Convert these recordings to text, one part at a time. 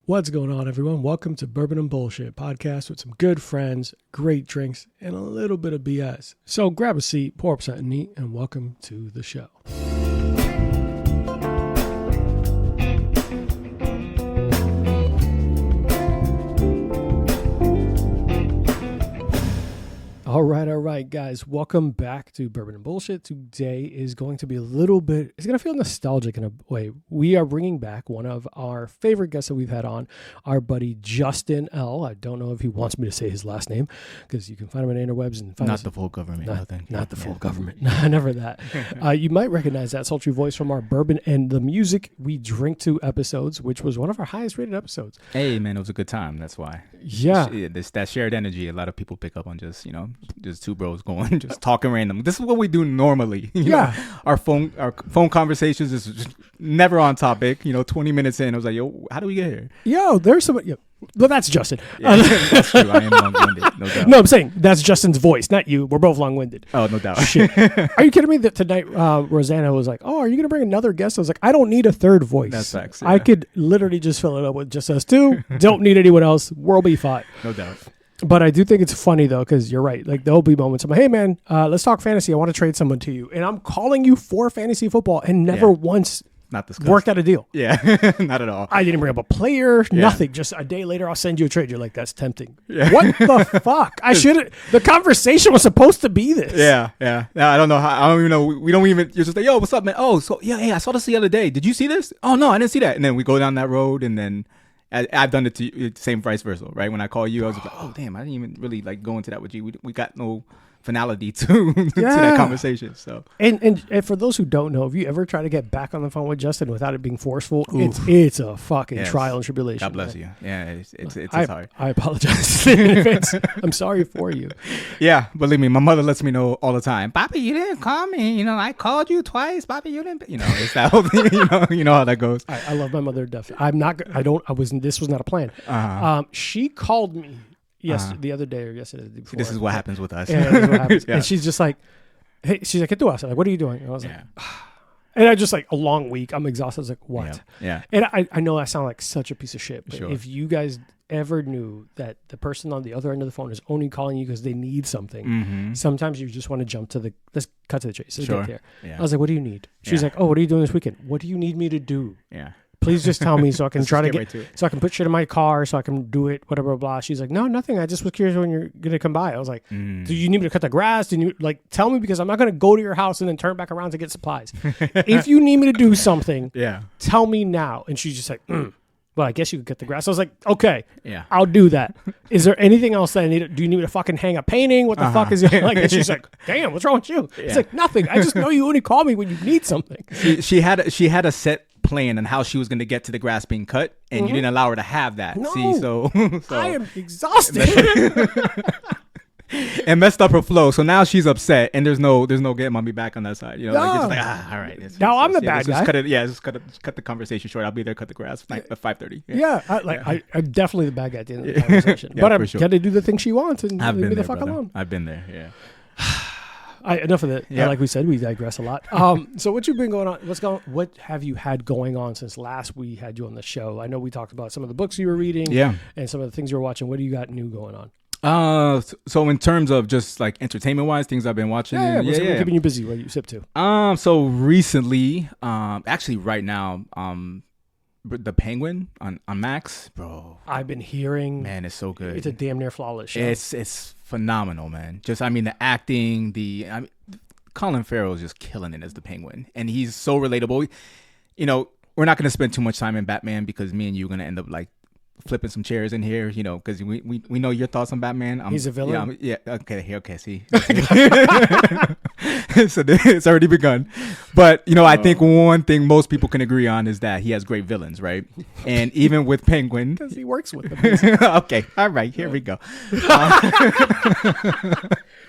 What's going on, everyone? Welcome to Bourbon and Bullshit Podcast with some good friends, great drinks, and a little bit of BS. So grab a seat, pour up something neat, and welcome to the show. All right, guys. Welcome back to Bourbon and Bullshit. Today is going to be a little bit, it's going to feel nostalgic in a way. We are bringing back one of our favorite guests that we've had on, our buddy Justin L. I don't know if he wants me to say his last name because you can find him on interwebs and find not the full government. Not the full government. Never that. You might recognize that sultry voice from our Bourbon and the Music We Drink To episodes, which was one of our highest rated episodes. Hey, man, it was a good time. That's why. Yeah. That shared energy, a lot of people pick up on just two bros going, just talking random. This is what we do normally. You know, our phone conversations is just never on topic. 20 minutes in, I was like, yo, how do we get here? Yo, there's somebody. Well, that's Justin. Yeah, that's true. I am long-winded, no doubt. No, I'm saying that's Justin's voice, not you. We're both long-winded. Oh, no doubt. Shit. Are you kidding me that tonight Rosanna was like, oh, are you going to bring another guest? I was like, I don't need a third voice. That's facts. Yeah. I could literally just fill it up with just us two. Don't need anyone else. We'll be fine. No doubt. But I do think it's funny, though, because you're right. Like, there'll be moments I'm like, hey, man, let's talk fantasy. I want to trade someone to you. And I'm calling you for fantasy football and never once worked out a the Yeah, not at all. I didn't bring up a player, nothing. Just a day later, I'll send you a trade. You're like, that's tempting. Yeah. What the fuck? I should. The conversation was supposed to be this. Yeah. I don't know how. I don't even know. We don't even. You're just like, yo, what's up, man? Oh, so yeah, hey, I saw this the other day. Did you see this? Oh no, I didn't see that. And then we go down that road, and then I've done it to you, same vice versa, right? When I call you, I was like, oh damn, I didn't even really like go into that with you. We got no finality to that conversation. So and for those who don't know, if you ever try to get back on the phone with Justin without it being forceful, it's a fucking trial and tribulation. God bless you. Yeah, it's hard. I apologize in advance. I'm sorry for you. Yeah, believe me, my mother lets me know all the time. Bobby, you didn't call me. I called you twice. Bobby, you didn't. It's that whole thing. You know how that goes. I love my mother definitely. This was not a plan. She called me. Yes, the other day or yesterday. The day before. This is what happens with us. Yeah, this is what happens. And she's just like, hey, she's like, get to us. I'm like, what are you doing? And I was like, and I just like a long week. I'm exhausted. I was like, what? Yeah. And I know I sound like such a piece of shit, but if you guys ever knew that the person on the other end of the phone is only calling you because they need something, sometimes you just want to jump to let's cut to the chase. Let's get there. Yeah. I was like, what do you need? She's like, oh, what are you doing this weekend? What do you need me to do? Yeah. Please just tell me so I can try to get so I can put shit in my car so I can do it, whatever, blah. She's like, no, nothing. I just was curious when you're going to come by. I was like, do you need me to cut the grass? Do you tell me because I'm not going to go to your house and then turn back around to get supplies. If you need me to do something, tell me now. And she's just like, well, I guess you could cut the grass. I was like, okay, I'll do that. Is there anything else that I need? Do you need me to fucking hang a painting? What the fuck is it like? And she's like, damn, what's wrong with you? It's like, nothing. I just know you only call me when you need something. She had a set plan on how she was going to get to the grass being cut, and you didn't allow her to have that. No. See, so I am exhausted. And messed up her flow. So now she's upset, and there's no getting mommy back on that side. Like it's like all right. Now I'm the bad guy. Just cut the conversation short. I'll be there. Cut the grass at 5:30. I'm definitely the bad guy at the end of the conversation. But I'm got to do the thing she wants and leave me the fuck alone. I've been there. Yeah. Enough of that. Like we said, we digress a lot. So what you've been going on? What have you had going on since last we had you on the show? I know we talked about some of the books you were reading, and some of the things you were watching. What do you got new going on? So in terms of just like entertainment wise, things I've been watching. What's keeping you busy? What you sip to? So recently, actually right now, The Penguin on Max, bro. I've been hearing, man, it's so good. It's a damn near flawless show. It's phenomenal, man. Just the acting, Colin Farrell is just killing it as the Penguin, and he's so relatable. We're not going to spend too much time in Batman because me and you are going to end up like flipping some chairs in here, because we know your thoughts on Batman. He's a villain. Okay. See, so it's already begun. But I think one thing most people can agree on is that he has great villains, right? And even with Penguin, because he works with them. Okay, all right, here we go.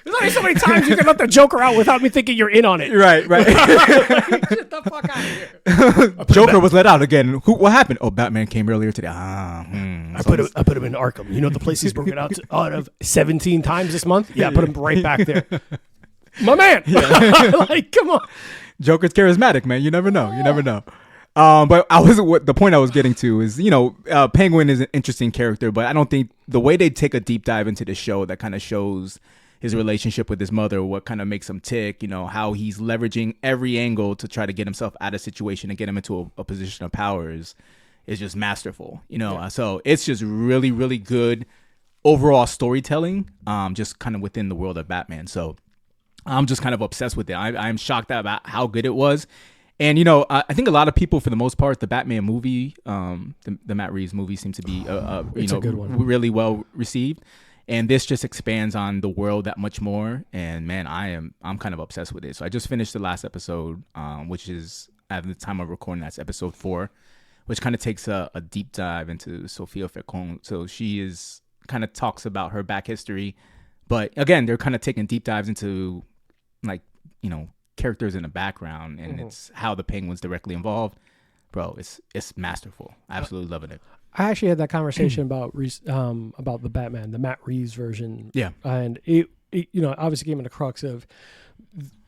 There's only so many times you can let the Joker out without me thinking you're in on it. Right. Get the fuck out of here. Joker was let out again. What happened? Oh, Batman came earlier today. I put him in Arkham. You know the place he's broken out of 17 times this month? Yeah, I put him right back there. My man. Like, come on. Joker's charismatic, man. You never know. But the point I was getting to is, Penguin is an interesting character, but I don't think the way they take a deep dive into the show that kind of shows his relationship with his mother, what kind of makes him tick, how he's leveraging every angle to try to get himself out of situation and get him into a position of power is just masterful, So it's just really, really good overall storytelling, just kind of within the world of Batman. So I'm just kind of obsessed with it. I'm shocked about how good it was. And, I think a lot of people, for the most part, the Batman movie, the Matt Reeves movie seems to be, it's a good one. Really well received. And this just expands on the world that much more. And, man, I'm kind of obsessed with it. So I just finished the last episode, which is, at the time of recording, that's episode 4, which kind of takes a deep dive into Sofia Falcone. So she kind of talks about her back history. But, again, they're kind of taking deep dives into, characters in the background, and it's how the Penguin's directly involved. Bro, it's masterful. Absolutely loving it. I actually had that conversation about the Batman, the Matt Reeves version. Yeah. And it obviously came in the crux of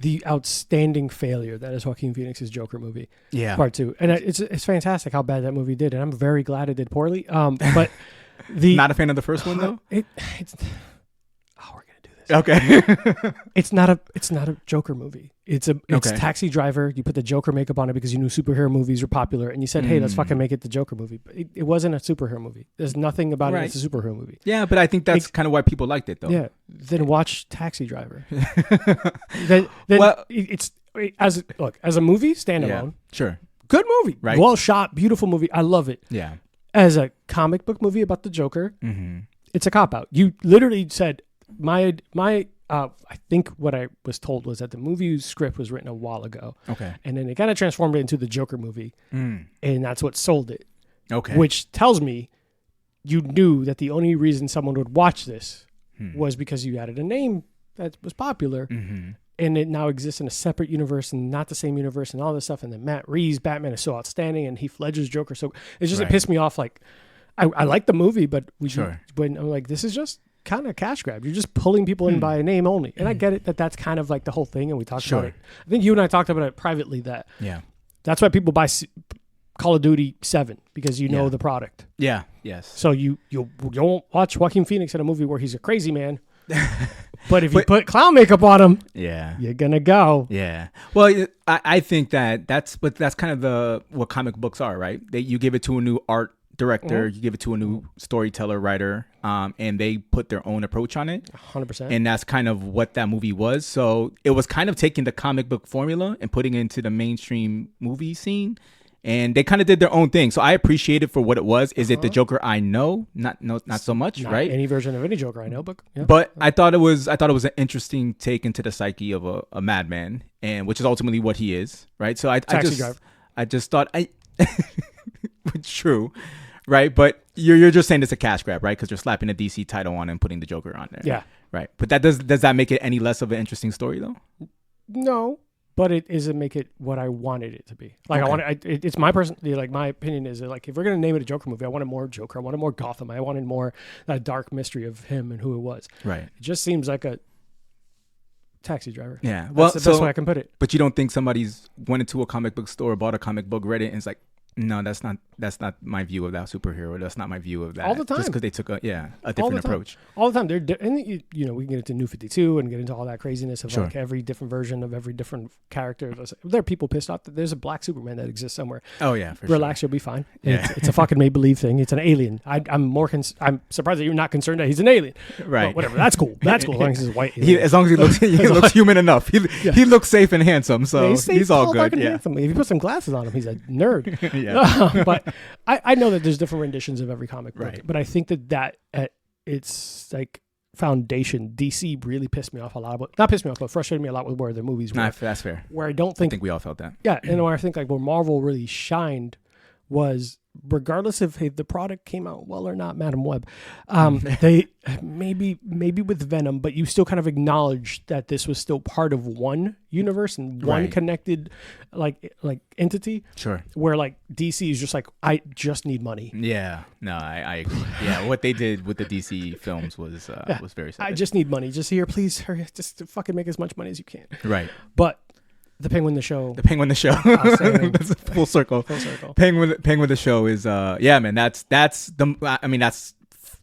the outstanding failure that is Joaquin Phoenix's Joker movie. Yeah. Part 2. And it's fantastic how bad that movie did, and I'm very glad it did poorly. But not a fan of the first one though? It's Okay. It's not a Joker movie. It's Taxi Driver. You put the Joker makeup on it because you knew superhero movies were popular, and you said, "Hey, let's fucking make it the Joker movie." But it wasn't a superhero movie. There's nothing about it that's a superhero movie. Yeah, but I think that's kind of why people liked it, though. Yeah. Then watch Taxi Driver. It's as a movie standalone. Yeah, sure. Good movie. Right. Well shot. Beautiful movie. I love it. Yeah. As a comic book movie about the Joker, it's a cop out. You literally said. I think what I was told was that the movie script was written a while ago. Okay. And then they kind of transformed it into the Joker movie. And that's what sold it. Okay. Which tells me you knew that the only reason someone would watch this was because you added a name that was popular. And it now exists in a separate universe and not the same universe and all this stuff. And then Matt Reeves' Batman is so outstanding, and Heath Ledger's Joker. So it's just, it pissed me off. Like, I like the movie, but when I'm like, this is just kind of cash grab. You're just pulling people in by a name only. And I get it that's kind of like the whole thing, and we talked about it. I think you and I talked about it privately, that's why people buy Call of Duty 7, because you know the product. Yeah, yes. So you don't watch Joaquin Phoenix in a movie where he's a crazy man. But if you put clown makeup on him, you're gonna go. Yeah. Well, I think that's kind of what comic books are, right? You give it to a new art director, you give it to a new storyteller, writer, and they put their own approach on it. 100%. And that's kind of what that movie was. So it was kind of taking the comic book formula and putting it into the mainstream movie scene. And they kind of did their own thing. So I appreciate it for what it was. Is it the Joker I know? Not so much, not right? Any version of any Joker I know, but But I thought it was an interesting take into the psyche of a madman, and which is ultimately what he is, right? So I just thought true. Right, but you're just saying it's a cash grab, right? Because you're slapping a DC title on and putting the Joker on there. Yeah, right. But does that make it any less of an interesting story, though? No, but it doesn't make it what I wanted it to be. Like it's my my opinion is that, like, if we're gonna name it a Joker movie, I wanted more Joker. I wanted more Gotham. I wanted more that dark mystery of him and who it was. Right. It just seems like a Taxi Driver. Yeah. Well, that's the best way I can put it. But you don't think somebody's went into a comic book store, bought a comic book, read it, and it's like, no, that's not my view of that superhero. That's not my view of that. All the time. Just because they took a different approach. All the time. And we can get into New 52 and get into all that craziness of like every different version of every different character. There are people pissed off that there's a black Superman that exists somewhere. Oh yeah, relax, you'll be fine. Yeah. It's a fucking make believe thing. It's an alien. I'm surprised that you're not concerned that he's an alien. Right. But whatever. That's cool. That's cool. As long as he's white. As long as he looks human enough. He looks safe and handsome. So he's all good. Yeah. Handsome. If you put some glasses on him, he's a nerd. But I know that there's different renditions of every comic book, but I think that it's like foundation. DC really pissed me off a lot, not pissed me off, but frustrated me a lot with where the movies were. Nah, that's fair. Where I think we all felt that. Yeah, and where I think like where Marvel really shined was, regardless if the product came out well or not, Madam Web, they maybe with Venom, but you still kind of acknowledged that this was still part of one universe and one connected like entity. Sure. Where like DC is just like, I just need money. Yeah. No, I agree. Yeah, what they did with the DC films was very sad. I just need money. Just here, please hurry. Just fucking make as much money as you can. Right. But The Penguin the Show. The Penguin the Show. That's a full circle. Full circle. Penguin the Show is man, that's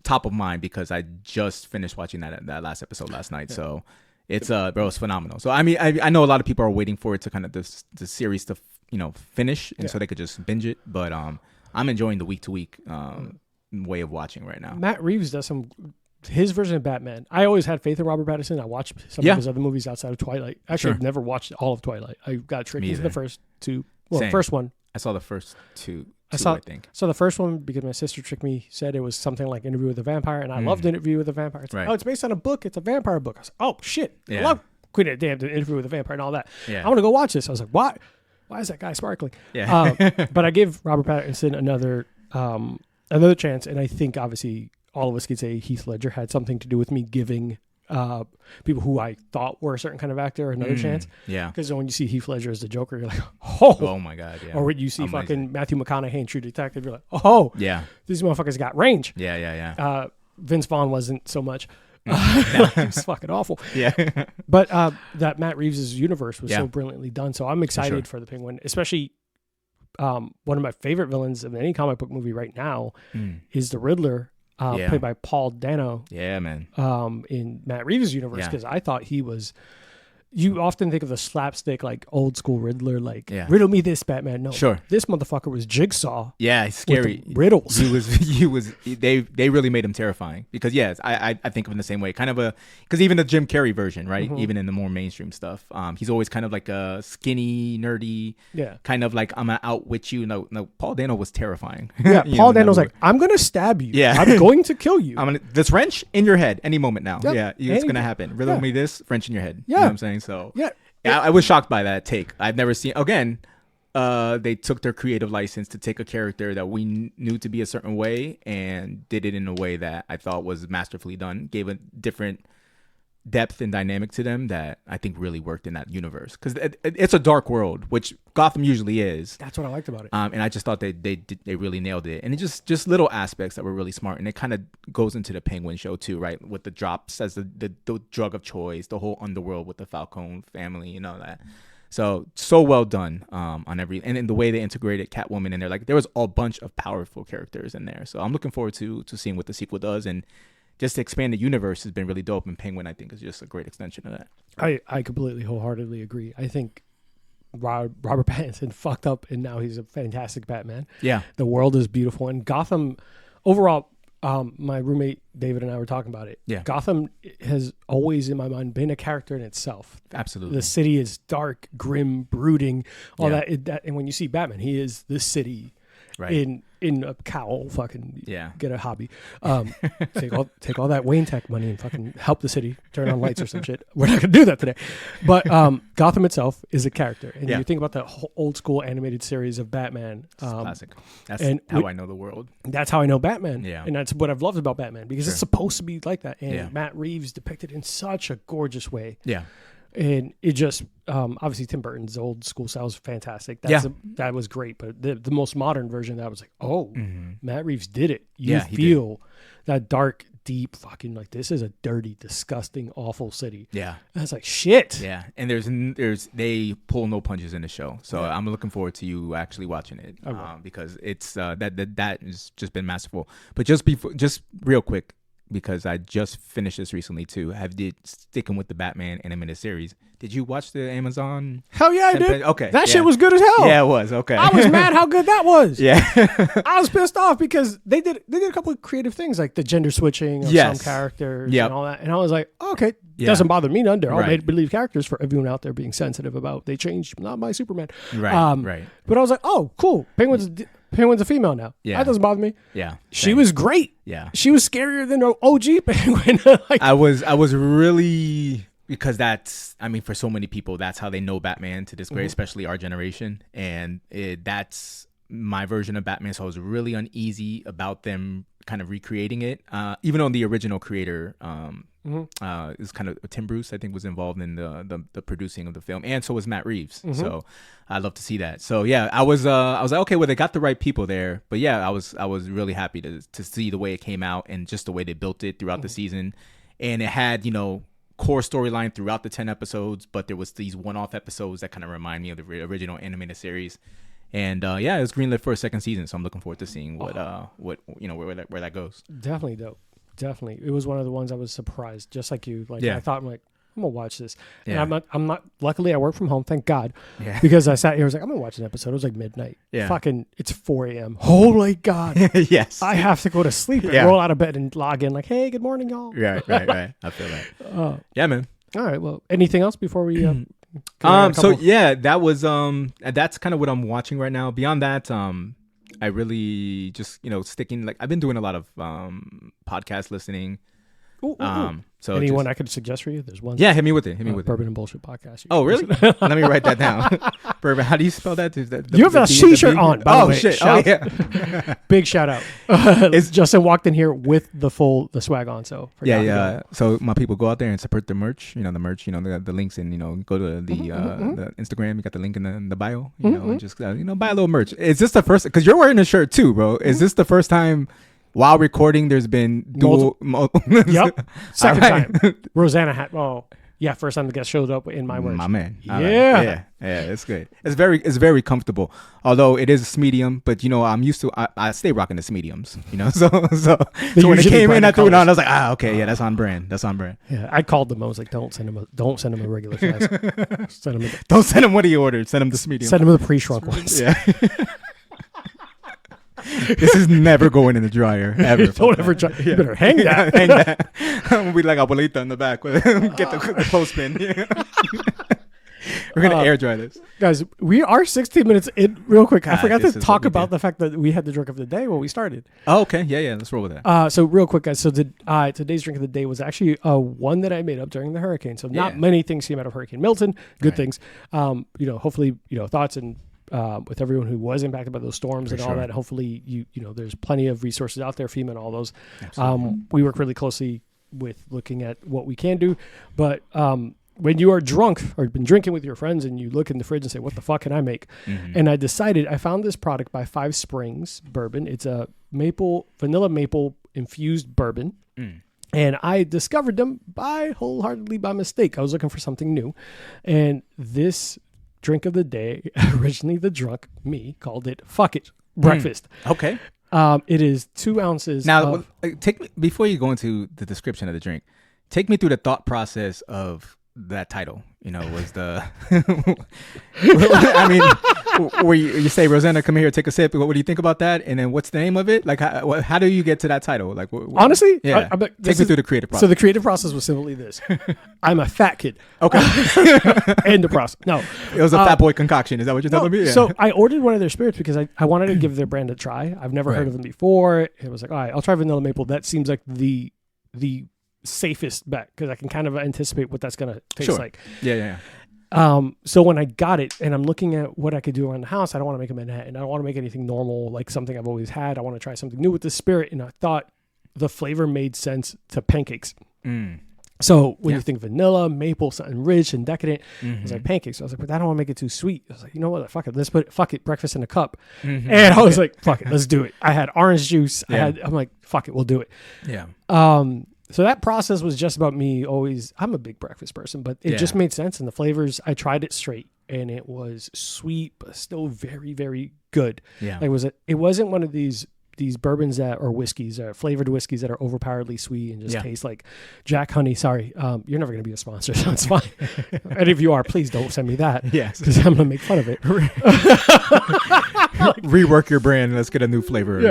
top of mind because I just finished watching that last episode last night. Yeah. So it's it's phenomenal. So I mean I know a lot of people are waiting for it to kind of the series to finish and so they could just binge it. But I'm enjoying the week to week way of watching right now. Matt Reeves does his version of Batman. I always had faith in Robert Pattinson. I watched some of his other movies outside of Twilight. Actually, I've never watched all of Twilight. I got tricked into the first two. Well, the first one. I saw the first two. I think. So the first one because my sister tricked me, said it was something like Interview with a Vampire, and I loved Interview with a Vampire. It's like, it's based on a book. It's a vampire book. I was like, oh shit, I love Queen of the Damned, Interview with a Vampire, and all that. Yeah. I want to go watch this. I was like, why? Why is that guy sparkling? Yeah. But I gave Robert Pattinson another chance, and I think obviously all of us could say Heath Ledger had something to do with me giving people who I thought were a certain kind of actor another chance. Yeah. Because when you see Heath Ledger as the Joker, you're like, oh my God. Yeah. Or when you see fucking Matthew McConaughey in True Detective, you're like, oh, yeah, these motherfuckers got range. Yeah. Vince Vaughn wasn't so much. He was fucking awful. Yeah. But that Matt Reeves' universe was so brilliantly done. So I'm excited for the Penguin, especially one of my favorite villains of any comic book movie right now is the Riddler. Played by Paul Dano. Yeah, man. In Matt Reeves' universe, because I thought he was. You often think of the slapstick, like old school Riddler, like riddle me this, Batman. No, this motherfucker was Jigsaw. Yeah, he's scary. Riddles. He was. They really made him terrifying because I think of him the same way. Kind of because even the Jim Carrey version, right? Mm-hmm. Even in the more mainstream stuff, he's always kind of like a skinny, nerdy. Yeah. Kind of like I'm gonna outwit you. No, Paul Dano was terrifying. Yeah, Paul Dano's like I'm gonna stab you. Yeah, I'm going to kill you. This wrench in your head any moment now. Yep. Yeah, it's gonna happen. Riddle me this wrench in your head. Yeah, you know what I'm saying. So I was shocked by that take. I've never seen again. They took their creative license to take a character that we knew to be a certain way and did it in a way that I thought was masterfully done. Gave a different depth and dynamic to them that I think really worked in that universe because it's a dark world, which Gotham usually is. That's what I liked about it. And I just thought they really nailed it, and it just little aspects that were really smart, and it kind of goes into the Penguin show too, right? With the drops as the drug of choice, the whole underworld with the Falcone family, you know that. So well done on every and in the way they integrated Catwoman in there. Like there was a bunch of powerful characters in there, so I'm looking forward to seeing what the sequel does and. Just to expand the universe has been really dope, and Penguin, I think, is just a great extension of that. I completely, wholeheartedly agree. I think Robert Pattinson fucked up, and now he's a fantastic Batman. Yeah. The world is beautiful, and Gotham, overall, my roommate David and I were talking about it. Yeah. Gotham has always, in my mind, been a character in itself. Absolutely. The city is dark, grim, brooding, all that. And when you see Batman, he is the city. Right. In a cowl, fucking get a hobby. Take all that Wayne Tech money and fucking help the city turn on lights or some shit. We're not gonna do that today. But Gotham itself is a character, and you think about the whole old school animated series of Batman. Classic. That's how I know the world. That's how I know Batman. Yeah, and that's what I've loved about Batman because it's supposed to be like that. And Matt Reeves depicted in such a gorgeous way. Yeah. And it just, obviously Tim Burton's old school style is fantastic. That was great. But the most modern version, that was like, Matt Reeves did it. You feel that dark, deep fucking, like, this is a dirty, disgusting, awful city. Yeah. And it's like, shit. Yeah. And they pull no punches in the show. So I'm looking forward to you actually watching it because it's, that has just been masterful. But just real quick, because I just finished this recently too. Sticking with the Batman animated series. Did you watch the Amazon? Hell yeah, I did. Okay. That shit was good as hell. Yeah, it was. Okay. I was mad how good that was. Yeah. I was pissed off because they did a couple of creative things like the gender switching of some characters and all that. And I was like, okay, doesn't bother me none. They're all made believe characters for everyone out there being sensitive about they changed not my Superman. Right. But I was like, oh, cool. Penguin's a female now. Yeah. That doesn't bother me. Yeah. She was great. Yeah. She was scarier than an OG Penguin. I was really, because for so many people, that's how they know Batman to this degree, especially our generation. And that's my version of Batman. So I was really uneasy about them kind of recreating it. Even though the original creator is kind of Tim Bruce, I think, was involved in the producing of the film, and so was Matt Reeves. So I'd love to see that. So yeah, I was like, okay, well, they got the right people there. But yeah, I was really happy to see the way it came out and just the way they built it throughout the season. And it had, core storyline throughout the 10 episodes, but there was these one-off episodes that kind of remind me of the original animated series. And it was greenlit for a second season, so I'm looking forward to seeing what where that goes. Definitely dope. Definitely, it was one of the ones I was surprised, just like you. Like I thought, I'm gonna watch this. Yeah. And I'm not. Luckily, I work from home. Thank God. Yeah. Because I sat here, I was like, I'm gonna watch an episode. It was like midnight. Yeah. Fucking, it's 4 a.m. Holy God. Yes. I have to go to sleep and roll out of bed and log in. Like, hey, good morning, y'all. Right. I feel that. Yeah, man. All right. Well, anything else before we? That was that's kind of what I'm watching right now. Beyond that, I really just sticking, like, I've been doing a lot of podcast listening. Ooh. So anyone I could suggest for you? There's one. Yeah, hit me with it. Bourbon and Bullshit Podcast. Oh, really? Let me write that down. Bourbon. How do you spell that? You have a t-shirt on, by the way. Shit. Yeah. Big shout out. It's Justin walked in here with the swag on. So yeah. So my people, go out there and support the merch. The merch. The links, and go to the Instagram. You got the link in the bio. And just buy a little merch. Is this the first? Because you're wearing a shirt too, bro. Is this the first time? While recording, there's been dual. Yep. Second time. Rosanna had. Oh, yeah. First time the guest showed up in my merch. My man. Yeah. Yeah. It's good. It's very comfortable. Although it is medium, but I'm used to. I stay rocking the mediums. So when it came in, I threw it on. I was like, okay, yeah, that's on brand. Yeah. I called them. I was like, don't send him a regular size. Don't send him what he ordered. Send him the medium. Send him the pre-shrunk ones. Yeah. This is never going in the dryer ever. Don't ever try. You better hang that. Hang that. I'm gonna be like abuelita in the back. Get the clothespin. We're gonna air dry this, guys. We are 16 minutes in. Real quick, I forgot to talk about the fact that we had the drink of the day when we started. Oh, okay. Yeah. Let's roll with that. So real quick, guys. So today's drink of the day was actually one that I made up during the hurricane. So not many things came out of Hurricane Milton. Good things. Hopefully, thoughts and. With everyone who was impacted by those storms and all that, hopefully there's plenty of resources out there, FEMA and all those. We work really closely with looking at what we can do, but when you are drunk or been drinking with your friends and you look in the fridge and say, what the fuck can I make? And I found this product by Five Springs Bourbon. It's a vanilla maple infused bourbon. And I discovered them wholeheartedly by mistake. I was looking for something new, and this drink of the day, originally the drunk me called it fuck it breakfast. Okay. It is 2 ounces. Now, take me, before you go into the description of the drink, take me through the thought process of that title. Was the I mean, where you say, Rosanna, come here, take a sip. What do you think about that? And then what's the name of it? Like, how do you get to that title? Like, honestly, take me through the creative process. So the creative process was simply this: I'm a fat kid. Okay. End the process. No, it was a fat boy concoction. Is that what you're telling me? Yeah. So I ordered one of their spirits because I wanted to give their brand a try. I've never heard of them before. It was like, all right, I'll try vanilla maple. That seems like the safest bet because I can kind of anticipate what that's gonna taste like. Yeah. So when I got it and I'm looking at what I could do around the house, I don't want to make a Manhattan. I don't want to make anything normal, like something I've always had. I want to try something new with the spirit. And I thought the flavor made sense to pancakes. So when you think vanilla, maple, something rich and decadent, it's like pancakes. So I was like, but I don't want to make it too sweet. I was like, you know what? Fuck it. Breakfast in a cup. And I was like, fuck it. Let's do it. I had orange juice. I'm like, fuck it. We'll do it. Yeah. So that process was just about me I'm a big breakfast person, but it just made sense. And the flavors, I tried it straight and it was sweet, but still very, very good. Yeah. It wasn't one of these bourbons or whiskeys, flavored whiskeys that are overpoweredly sweet and just taste like Jack Honey. Sorry. You're never going to be a sponsor, so it's fine. And if you are, please don't send me that. Yes. Because I'm going to make fun of it. Rework your brand. Let's get a new flavor.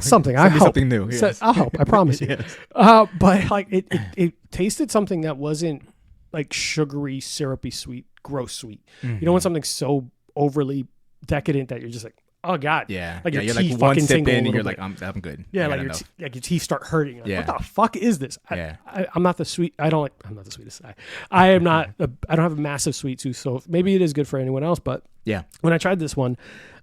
Something. Something new. Yes. I'll help. I promise you. Yes. But like it tasted something that wasn't like sugary, syrupy, sweet, gross sweet. You don't want something so overly decadent that you're just like, oh God. Yeah. Like your you're teeth like one fucking sip in and you're bit. like, I'm good. Yeah. Like your teeth start hurting. Like, what the fuck is this? I'm not the sweet. I'm not the sweetest. I am not. I don't have a massive sweet tooth, so maybe it is good for anyone else. But when I tried this one,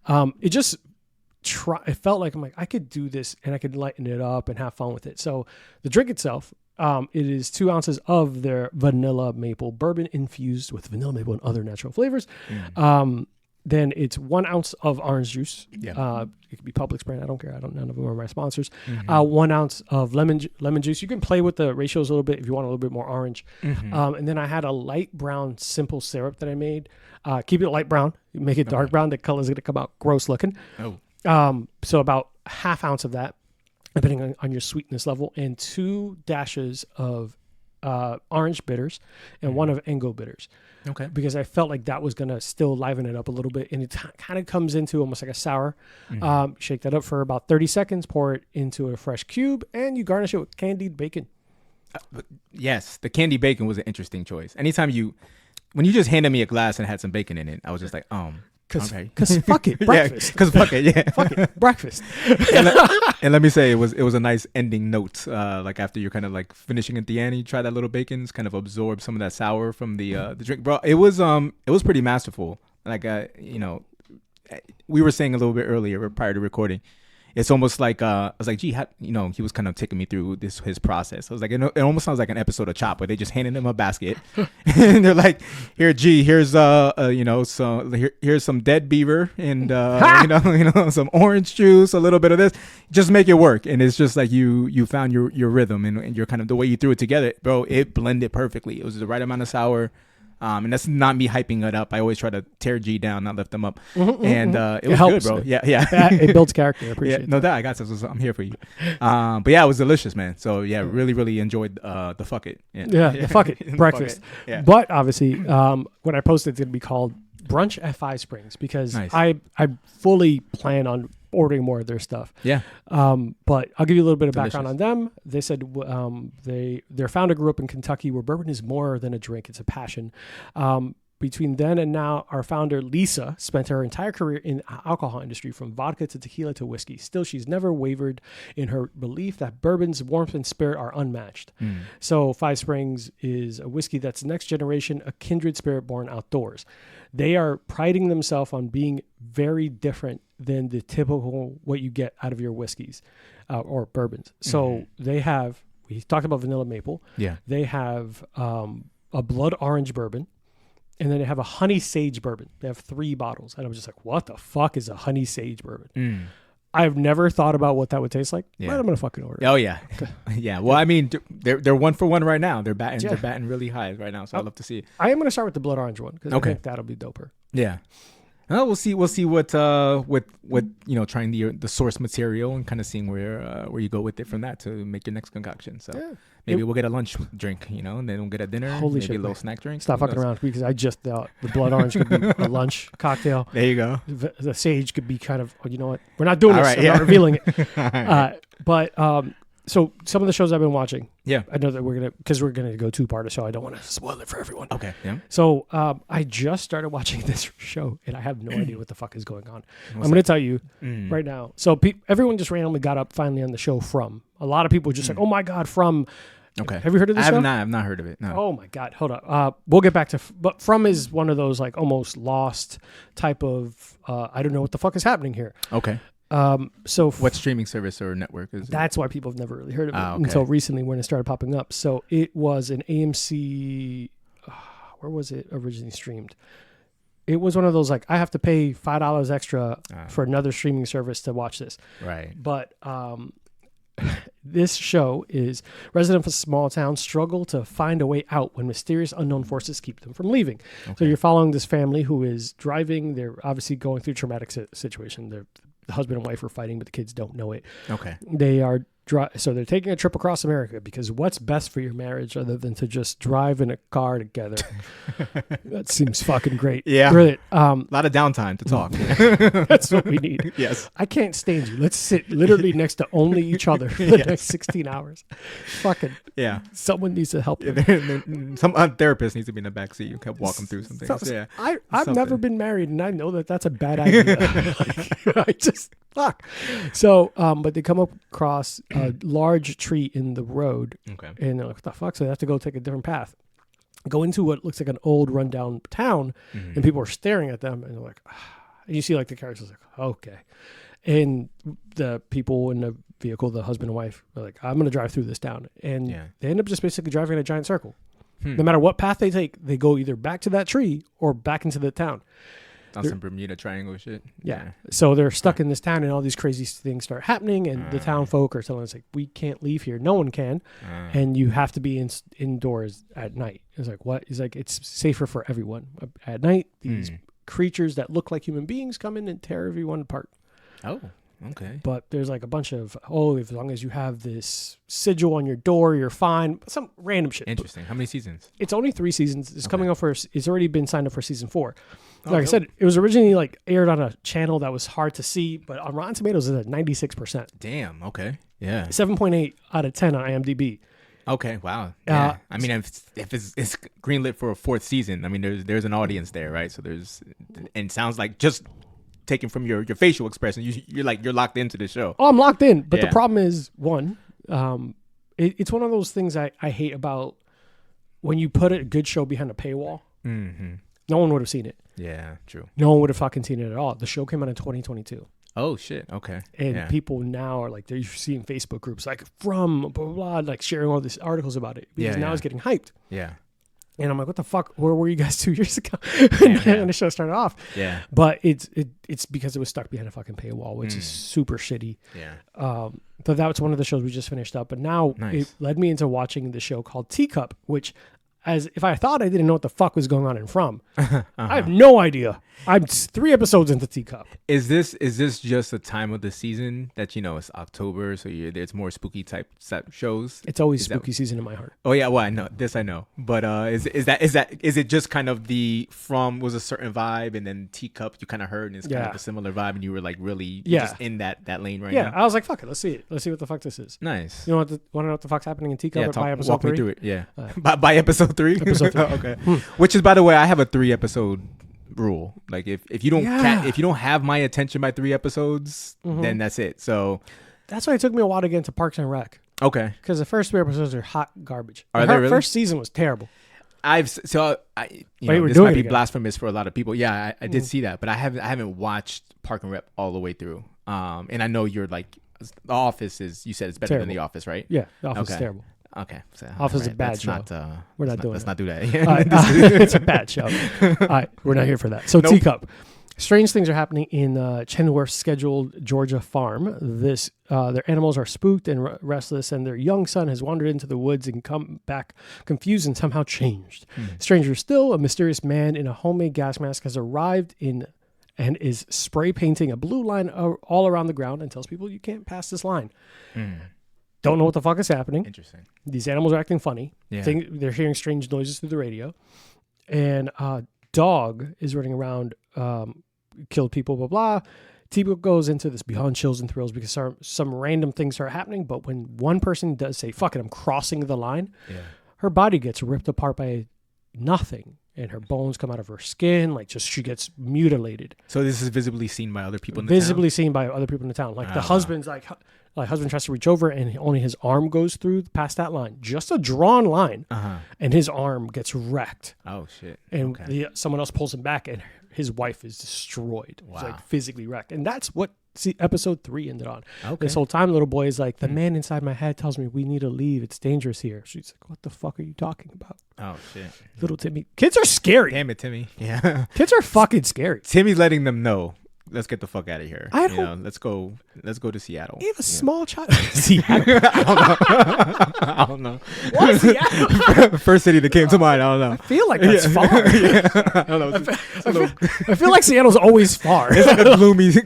it felt like I'm like, I could do this and I could lighten it up and have fun with it. So the drink itself, it is 2 ounces of their vanilla maple bourbon infused with vanilla maple and other natural flavors. Then it's 1 ounce of orange juice. Yeah. It could be Publix brand. I don't care. None of them are my sponsors. 1 ounce of lemon juice. You can play with the ratios a little bit if you want a little bit more orange. And then I had a light brown simple syrup that I made. Keep it light brown. Make it dark brown. The color's going to come out gross looking. So about ½ ounce of that, depending on your sweetness level, and 2 dashes of orange bitters and 1 of Engo bitters. Okay. Because I felt like that was going to still liven it up a little bit. And it kind of comes into almost like a sour. Shake that up for about 30 seconds, pour it into a fresh cube, and you garnish it with candied bacon. Yes, the candied bacon was an interesting choice. When you just handed me a glass and had some bacon in it, I was just like, Because fuck it, breakfast. Because fuck it, yeah. Fuck it, breakfast. and let me say, it was a nice ending note. Like after you're kind of like finishing at the end, you try that little bacon, kind of absorb some of that sour from the drink. Bro, it was pretty masterful. Like we were saying a little bit earlier prior to recording. It's almost like I was like, gee, he was kind of taking me through his process. I was like, it almost sounds like an episode of Chop where they just handed him a basket and they're like, here, G, here's here's some dead beaver and some orange juice, a little bit of this, just make it work. And it's just like you found your rhythm and you're kind of the way you threw it together, bro. It blended perfectly. It was the right amount of sour. And that's not me hyping it up. I always try to tear G down, not lift them up. It was helps, good, bro. Yeah. It builds character. I appreciate it. No doubt. I got this. I'm here for you. But yeah, it was delicious, man. So yeah, really, really enjoyed the fuck it. The fuck it breakfast. Fuck it. Yeah. But obviously, when I posted, it's going to be called Brunch at Five Springs because I fully plan on ordering more of their stuff. Yeah. But I'll give you a little bit of background on them. They said their founder grew up in Kentucky where bourbon is more than a drink. It's a passion. Between then and now, our founder, Lisa, spent her entire career in the alcohol industry from vodka to tequila to whiskey. Still, she's never wavered in her belief that bourbon's warmth and spirit are unmatched. So Five Springs is a whiskey that's next generation, a kindred spirit born outdoors. They are priding themselves on being very different than the typical what you get out of your whiskeys or bourbons. So we talked about vanilla maple. Yeah. They have a blood orange bourbon. And then they have a honey sage bourbon. They have 3 bottles. And I was just like, what the fuck is a honey sage bourbon? I've never thought about what that would taste like. Yeah. But I'm going to fucking order it. Oh, yeah. Yeah. Well, I mean, they're 1 for 1 right now. They're batting really high right now. So I'd love to see it. I am going to start with the blood orange one because I think that'll be doper. Yeah. We'll see what trying the source material and kind of seeing where you go with it from that to make your next concoction. So maybe we'll get a lunch drink, and then we'll get a dinner. Holy maybe shit, a little snack drink. Stop fucking around because I just thought the blood orange could be a lunch cocktail. There you go. The sage could be kind of, you know what? We're not doing this. Right, I'm not revealing it. But so some of the shows I've been watching. Yeah. I know that we're gonna go 2-parter, so I don't want to spoil it for everyone. Okay. Yeah. So I just started watching this show and I have no idea what the fuck is going on. I'm gonna tell you right now. So everyone just randomly got up finally on the show From. A lot of people were just like, oh my god, From. Okay. Have you heard of this show? I've not heard of it. No. Oh my god, hold up. We'll get back to. But From is one of those like almost lost type of. I don't know what the fuck is happening here. Okay. So what streaming service or network is it? That's why people have never really heard of it until recently when it started popping up. So it was an AMC. Where was it originally streamed? It was one of those like I have to pay $5 extra for another streaming service to watch this. Right. But this show is residents of a small town struggle to find a way out when mysterious unknown forces keep them from leaving. Okay. So you're following this family who is driving. They're obviously going through a traumatic situation. The husband and wife are fighting, but the kids don't know it. Okay. They are so they're taking a trip across America because what's best for your marriage other than to just drive in a car together? That seems fucking great. Yeah. Brilliant. A lot of downtime to talk. That's what we need. Yes. I can't stand you. Let's sit literally next to only each other for the next 16 hours. Fucking. Yeah. Someone needs to help them. Some therapist needs to be in the back seat. You can walk them through some things. Yeah. I've never been married, and I know that that's a bad idea. I just fuck. So, but they come across a large tree in the road, and they're like, "What the fuck?" So they have to go take a different path. Go into what looks like an old, rundown town, and people are staring at them, and they're like, and you see like the characters like, okay, and the people in the vehicle, the husband and wife, are like, I'm going to drive through this town, and they end up just basically driving in a giant circle. No matter what path they take, they go either back to that tree or back into the town. On some Bermuda Triangle shit. Yeah. So they're stuck in this town, and all these crazy things start happening, and the town folk are telling us, like, we can't leave here. No one can. And you have to be indoors at night. It's like, what? He's like, it's safer for everyone. At night, these creatures that look like human beings come in and tear everyone apart. Oh, okay. But there's like a bunch of, as long as you have this sigil on your door, you're fine. Some random shit. Interesting. How many seasons? It's only 3 seasons. It's coming up it's already been signed up for season 4. Like I said, it was originally like aired on a channel that was hard to see, but on Rotten Tomatoes it's at 96%. Damn. Okay. Yeah. 7.8 out of 10 on IMDb. Okay. Wow. Yeah. I mean, if it's greenlit for a 4th season, I mean, there's an audience there, right? So and it sounds like, just taken from your facial expression, you're locked into the show. Oh, I'm locked in. But the problem is, one, it's one of those things I hate about when you put a good show behind a paywall. Mm-hmm. No one would have seen it. Yeah, true. No one would have fucking seen it at all. The show came out in 2022. Oh, shit. Okay. And people now are like, they're seeing Facebook groups like from blah, blah, blah, like sharing all these articles about it. Because now it's getting hyped. Yeah. And I'm like, what the fuck? Where were you guys 2 years ago? And the show started off. Yeah. But it's because it was stuck behind a fucking paywall, which is super shitty. Yeah. But that was one of the shows we just finished up. But now it led me into watching the show called Teacup, which, as if I thought I didn't know what the fuck was going on in From, I have no idea. I'm 3 episodes into Teacup. Is this just a time of the season that, it's October, so there's more spooky type shows? It's always spooky season in my heart. Oh yeah, well I know this, I know. But is it just kind of the From was a certain vibe, and then Teacup you kind of heard, and it's kind of a similar vibe, and you were like really just in that lane right now? Yeah, I was like, fuck it, let's see it. Let's see what the fuck this is. Nice. You want to know what the fuck's happening in Teacup by episode 3? Walk me through it. Yeah. By episode 3. Episode 3. Okay. Which is, by the way, I have a 3 episode rule. Like if you don't have my attention by 3 episodes, then that's it. So that's why it took me a while to get into Parks and Rec. Okay. Because the first 3 episodes are hot garbage. Are they really? First season was terrible. This might be blasphemous for a lot of people. Yeah, I did see that, but I haven't watched Park and Rec all the way through. And I know you're like, The Office you said it's better than The Office, right? Yeah, The Office is terrible. Okay. So, Office is a bad show. We're not doing it. Let's not do that. It's a bad show. All right, we're not here for that. So Teacup. Strange things are happening in Chenworth's scheduled Georgia farm. Their animals are spooked and restless, and their young son has wandered into the woods and come back confused and somehow changed. Stranger still, a mysterious man in a homemade gas mask has arrived and is spray painting a blue line all around the ground and tells people you can't pass this line. Don't know what the fuck is happening. Interesting. These animals are acting funny. Yeah. They're hearing strange noises through the radio. And a dog is running around, killed people, blah, blah. Teacup goes into this beyond chills and thrills because some random things are happening. But when one person does say, fuck it, I'm crossing the line, her body gets ripped apart by nothing. And her bones come out of her skin, she gets mutilated. So this is visibly seen by other people in the town? Visibly seen by other people in the town. Like the husband's husband tries to reach over and only his arm goes through past that line. Just a drawn line. And his arm gets wrecked. Oh, shit. And someone else pulls him back and his wife is destroyed. Wow. It's physically wrecked. And that's what episode 3 ended on. Okay. This whole time, little boy is like, the man inside my head tells me we need to leave. It's dangerous here. She's like, what the fuck are you talking about? Oh, shit. Little Timmy. Kids are scary. Damn it, Timmy. Yeah. Kids are fucking scary. Timmy's letting them know. Let's get the fuck out of here. Let's go to Seattle. You have a small child. Seattle? I don't know. What, Seattle? First city that came to mind. I don't know. I feel like that's far. I don't know. I feel like Seattle's always far. It's like a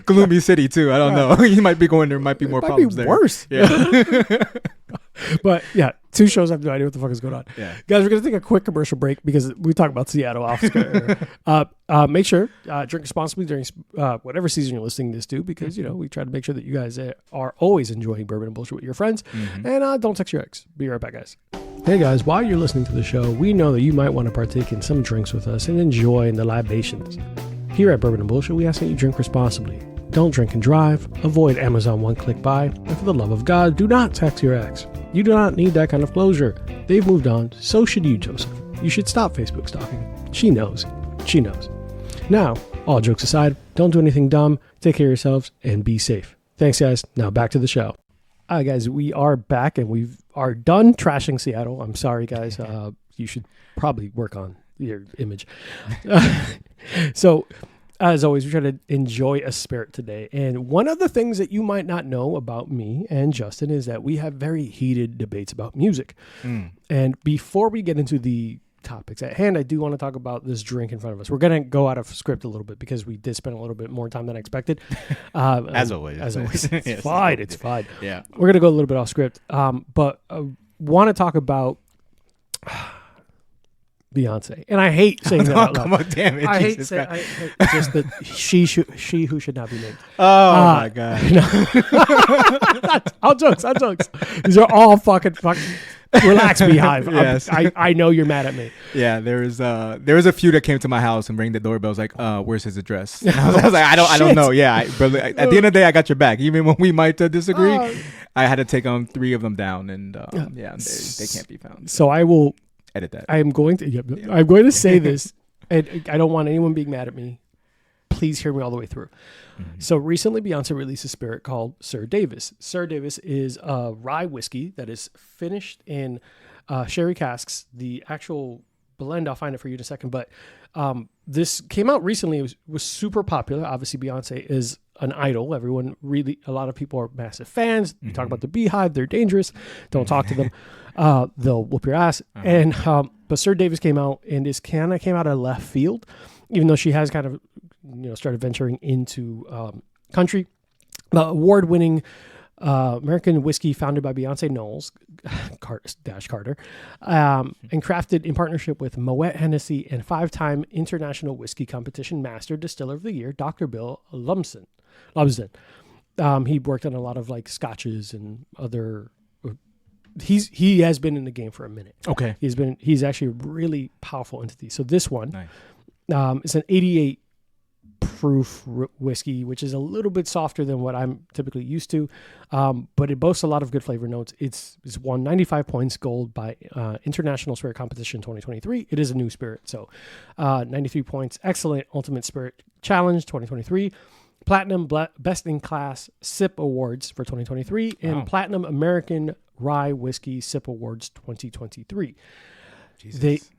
gloomy city too. I don't know. You might be going there. Might be more problems there. Worse. Yeah. But yeah, 2 shows. I have no idea what the fuck is going on. Yeah. Guys, we're going to take a quick commercial break because we talk about Seattle off. Make sure drink responsibly during whatever season you're listening to this to, because we try to make sure that you guys are always enjoying Bourbon and Bullshit with your friends. And don't text your ex. Be right back, guys. Hey guys, while you're listening to the show, we know that you might want to partake in some drinks with us and enjoy the libations. Here at Bourbon and Bullshit, we ask that you drink responsibly. Don't drink and drive. Avoid Amazon one-click buy. And for the love of God, do not text your ex. You do not need that kind of closure. They've moved on. So should you, Joseph. You should stop Facebook stalking. She knows. She knows. Now, all jokes aside, don't do anything dumb. Take care of yourselves and be safe. Thanks, guys. Now back to the show. All right, guys, we are back and we are done trashing Seattle. I'm sorry, guys. You should probably work on your image. So As always, we try to enjoy a spirit today. And one of the things that you might not know about me and Justin is that we have very heated debates about music. And before we get into the topics at hand, I do want to talk about this drink in front of us. We're going to go out of script a little bit because we did spend a little bit more time than I expected. As always. It's yes, fine. It's fine. Yeah. We're going to go a little bit off script. But want to talk about Beyonce. And I hate saying that out loud. Come on, damn it. I hate saying just that she who should not be named. Oh, my God. All jokes. These are all fucking relax, Beehive. Yes. I know you're mad at me. Yeah, there was a few that came to my house and rang the doorbell. I was like, where's his address? And I was like, I don't know. Yeah, but at the end of the day, I got your back. Even when we might disagree, I had to take 3 of them down, and they can't be found. So I will edit that. I'm going to say this, and I don't want anyone being mad at me. Please hear me all the way through. So recently, Beyonce released a spirit called Sir Davis. Sir Davis is a rye whiskey that is finished in sherry casks. The actual blend, I'll find it for you in a second. But this came out recently. It was super popular. Obviously, Beyonce is an idol. A lot of people are massive fans. You talk about the Beehive. They're dangerous. Don't talk to them. They'll whoop your ass. And but Sir Davis came out, and this came out of left field, even though she has kind of started venturing into country. The award-winning American whiskey founded by Beyonce Knowles, Carter, and crafted in partnership with Moet Hennessy and 5-time International Whiskey Competition Master Distiller of the Year, Dr. Bill Lumsden. He worked on a lot of like scotches and other. He has been in the game for a minute. Okay, he's actually a really powerful entity. So this one, nice. It's an 88 proof whiskey, which is a little bit softer than what I'm typically used to, but it boasts a lot of good flavor notes. It's won 95 points gold by International Spirit Competition 2023. It is a new spirit, so 93 points. Excellent Ultimate Spirit Challenge 2023. Platinum Best in Class Sip Awards for 2023, and Platinum American Rye Whiskey Sip Awards 2023.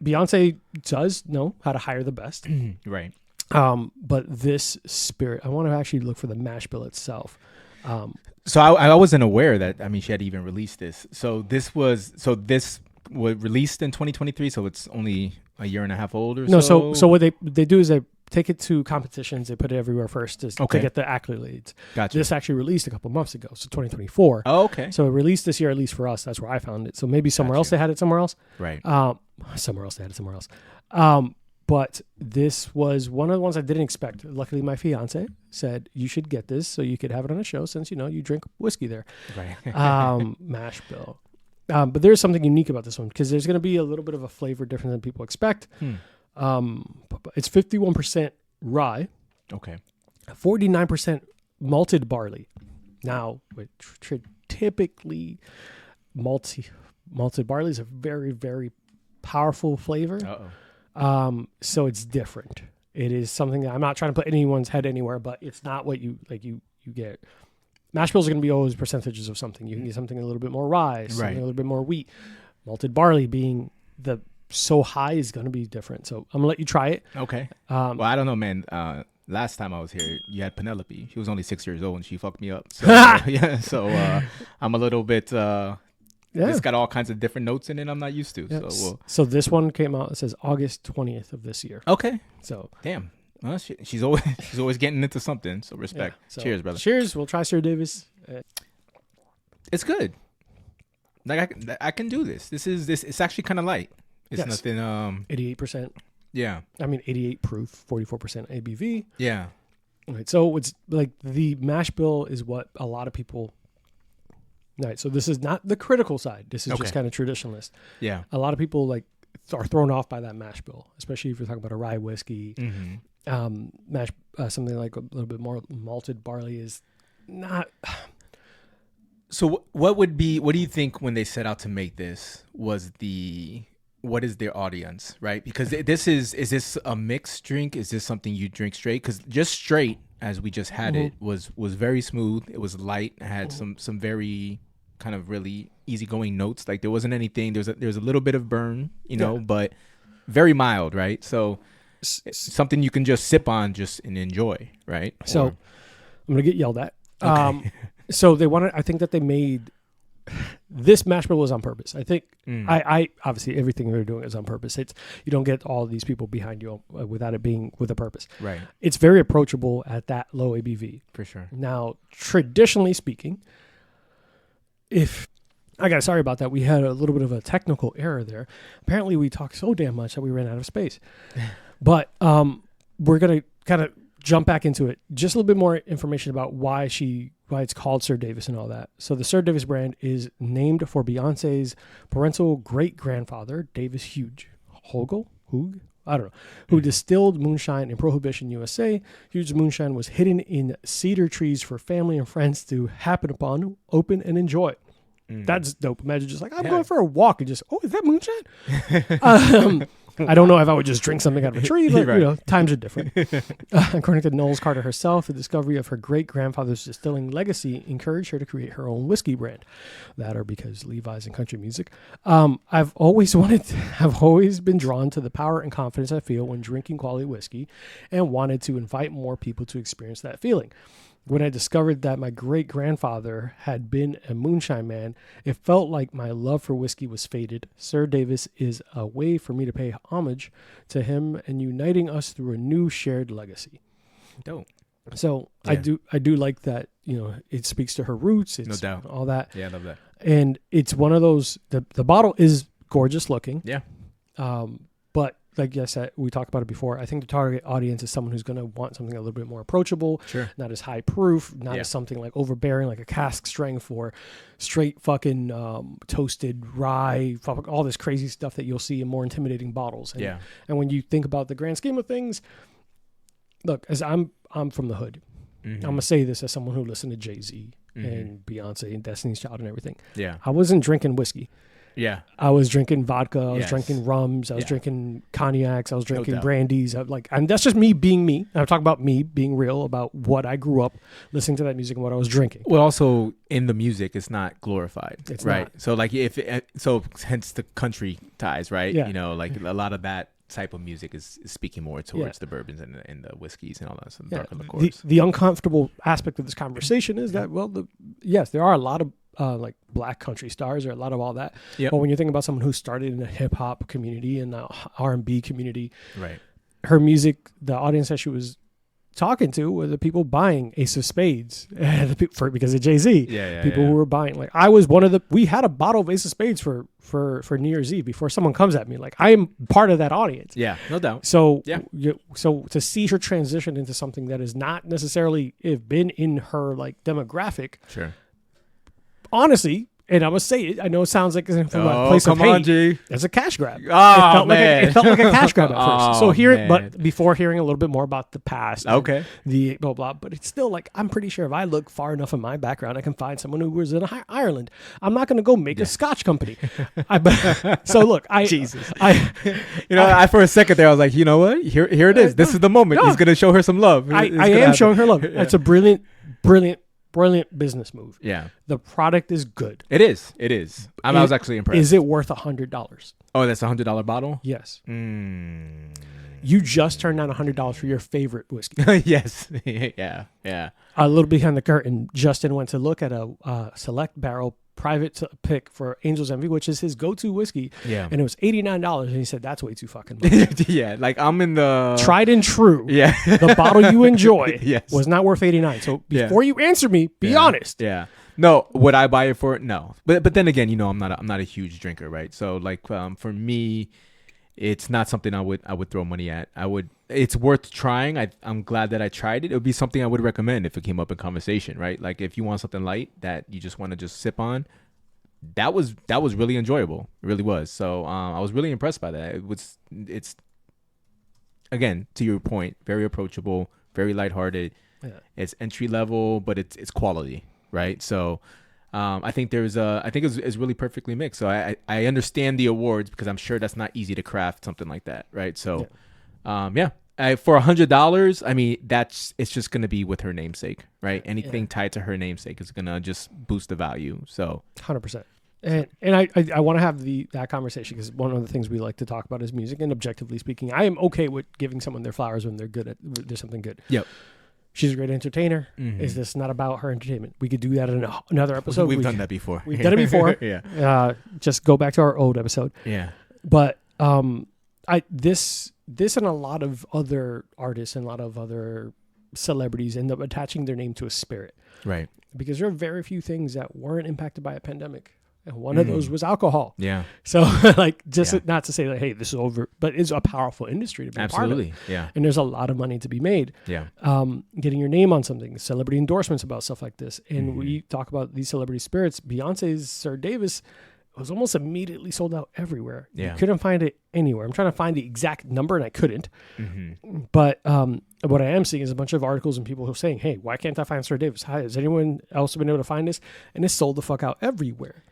Beyonce does know how to hire the best. Right. But this spirit, I want to actually look for the mash bill itself. So I wasn't aware that, she had even released this. So this was released in 2023. So it's only a year and a half old or so. No. So what they do is they take it to competitions. They put it everywhere first to get the accolades. Gotcha. This actually released a couple months ago. So 2024. Oh, okay. So it released this year, at least for us. That's where I found it. So maybe somewhere else they had it somewhere else. Right. Somewhere else they had it somewhere else. But this was one of the ones I didn't expect. Luckily, my fiance said, you should get this so you could have it on a show since, you drink whiskey there. Right. Mash bill. But there's something unique about this one because there's going to be a little bit of a flavor different than people expect. It's 51% rye. Okay. 49% malted barley. Now, typically, malted barley is a very, very powerful flavor. So it's different. It is something that I'm not trying to put anyone's head anywhere, but it's not what you get. Mash bills are going to be always percentages of something. You can get something a little bit more rye, something a little bit more wheat. Malted barley being so high is going to be different. So I'm going to let you try it. Okay. Well, I don't know, man. Last time I was here, you had Penelope. She was only 6 years old and she fucked me up. So, So I'm a little bit... It's got all kinds of different notes in it I'm not used to. Yeah. So this one came out, it says August 20th of this year. Okay. So damn. Well, she's always getting into something. So respect. Yeah, so cheers, brother. Cheers. We'll try Sir Davis. It's good. Like I can do this. This it's actually kind of light. It's nothing 88%. Yeah. 88 proof, 44% ABV. Yeah. Right. So it's like the mash bill is what a lot of people. Right, so this is not the critical side. This is just kind of traditionalist. Yeah, a lot of people are thrown off by that mash bill, especially if you're talking about a rye whiskey. Mash something like a little bit more malted barley is not. So what do you think when they set out to make this what is their audience, right? Because is this a mixed drink? Is this something you drink straight? Because just straight, as we just had it, was very smooth. It was light. It had some very kind of really easygoing notes. Like there wasn't anything. There's a little bit of burn, but very mild, right? So something you can just sip on and enjoy, right? So I'm gonna get yelled at. Okay. So they wanted. I think that they made this mash bill was on purpose. I think I obviously everything they're doing is on purpose. It's you don't get all these people behind you without it being with a purpose. Right. It's very approachable at that low ABV. For sure. Now, traditionally speaking, sorry about that. We had a little bit of a technical error there. Apparently, we talked so damn much that we ran out of space. But we're gonna kind of jump back into it. Just a little bit more information about why it's called Sir Davis and all that. So the Sir Davis brand is named for Beyonce's parental great-grandfather, Davis Hoog, I don't know, who distilled moonshine in Prohibition USA. Huge's moonshine was hidden in cedar trees for family and friends to happen upon, open, and enjoy. That's dope. Imagine just like, I'm going for a walk and just, is that moonshine? I don't know if I would just drink something out of a tree, but right. Times are different. According to Knowles Carter herself, the discovery of her great-grandfather's distilling legacy encouraged her to create her own whiskey brand. That or because Levi's and country music. I've always been drawn to the power and confidence I feel when drinking quality whiskey and wanted to invite more people to experience that feeling. When I discovered that my great-grandfather had been a moonshine man, it felt like my love for whiskey was faded. Sir Davis is a way for me to pay homage to him and uniting us through a new shared legacy. Dope. So yeah. I do like that, it speaks to her roots. It's no doubt. All that. Yeah, I love that. And it's one of those, the bottle is gorgeous looking. Yeah. But like I said, we talked about it before. I think the target audience is someone who's going to want something a little bit more approachable, sure, not as high proof, not as something like overbearing, like a cask strength or straight fucking toasted rye, all this crazy stuff that you'll see in more intimidating bottles. And, and when you think about the grand scheme of things, look, as I'm from the hood. I'm gonna say this as someone who listened to Jay-Z and Beyonce and Destiny's Child and everything. Yeah, I wasn't drinking whiskey. Yeah, I was drinking vodka. I was drinking rums. I was drinking cognacs. I was drinking brandies. And that's just me being me. I'm talking about me being real about what I grew up listening to that music and what I was drinking. Well, also in the music, it's not glorified, it's right? Not. So like hence the country ties, right? Yeah. Like a lot of that type of music is speaking more towards the bourbons and the whiskeys and all that. So the darker liqueurs. The uncomfortable aspect of this conversation is that there are a lot of like black country stars or a lot of all that. Yep. But when you think about someone who started in a hip hop community and R&B community, right? Her music, the audience that she was talking to were the people buying Ace of Spades because of Jay-Z. People who were buying, like I was one of we had a bottle of Ace of Spades for New Year's Eve before someone comes at me. Like I am part of that audience. Yeah, no doubt. So so to see her transition into something that is not necessarily been in her like demographic. Sure. Honestly, and I'm gonna say it. I know it sounds like it's from a place of hate. G. It's a cash grab. Oh, man. It felt like a cash grab at first. So man. But before hearing a little bit more about the past, okay, the blah blah. But it's still like I'm pretty sure if I look far enough in my background, I can find someone who was in Ireland. I'm not gonna go make a Scotch company. So look, Jesus, for a second there, I was like, you know what? Here it is. This is the moment. He's gonna show her some love. I am showing her love. It's a brilliant business move. Yeah. The product is good. It is. I was actually impressed. Is it worth $100? Oh, that's $100 bottle? Yes. You just turned down $100 for your favorite whiskey. Yes. Yeah. A little behind the curtain, Justin went to look at a Select Barrel private pick for Angel's Envy, which is his go-to whiskey. Yeah. And it was $89. And he said, that's way too fucking much. Yeah. Like I'm in the tried and true. Yeah. The bottle you enjoy was not worth $89. So before you answer me, be honest. Yeah. No, would I buy it for it? No. But then again, I'm not a huge drinker, right? So like for me, it's not something I would throw money at. It's worth trying. I'm glad that I tried it. It would be something I would recommend if it came up in conversation, right? Like if you want something light that you just want to just sip on, that was really enjoyable. It really was. So I was really impressed by that. It's again, to your point, very approachable, very lighthearted. Yeah. It's entry level, but it's quality, right? So I think it's really perfectly mixed. So I understand the awards because I'm sure that's not easy to craft something like that, right? So for $100, I mean it's just gonna be with her namesake, right? Anything tied to her namesake is gonna just boost the value. So 100%. And I want to have that conversation because one of the things we like to talk about is music. And objectively speaking, I am okay with giving someone their flowers when they're good at there's something good. Yep. She's a great entertainer. Mm-hmm. Is this not about her entertainment? We could do that in another episode. We've done that before. We've done it before. Yeah. Just go back to our old episode. Yeah. But this and a lot of other artists and a lot of other celebrities end up attaching their name to a spirit. Right. Because there are very few things that weren't impacted by a pandemic. And one of those was alcohol. Yeah. So not to say that, hey, this is over, but it's a powerful industry to be Absolutely. part of. Yeah. And there's a lot of money to be made. Yeah. Getting your name on something, celebrity endorsements about stuff like this. And we talk about these celebrity spirits. Beyonce's Sir Davis was almost immediately sold out everywhere. Yeah. You couldn't find it anywhere. I'm trying to find the exact number and I couldn't. Mm-hmm. But what I am seeing is a bunch of articles and people who are saying, hey, why can't I find Sir Davis? Has anyone else been able to find this? And it's sold the fuck out everywhere.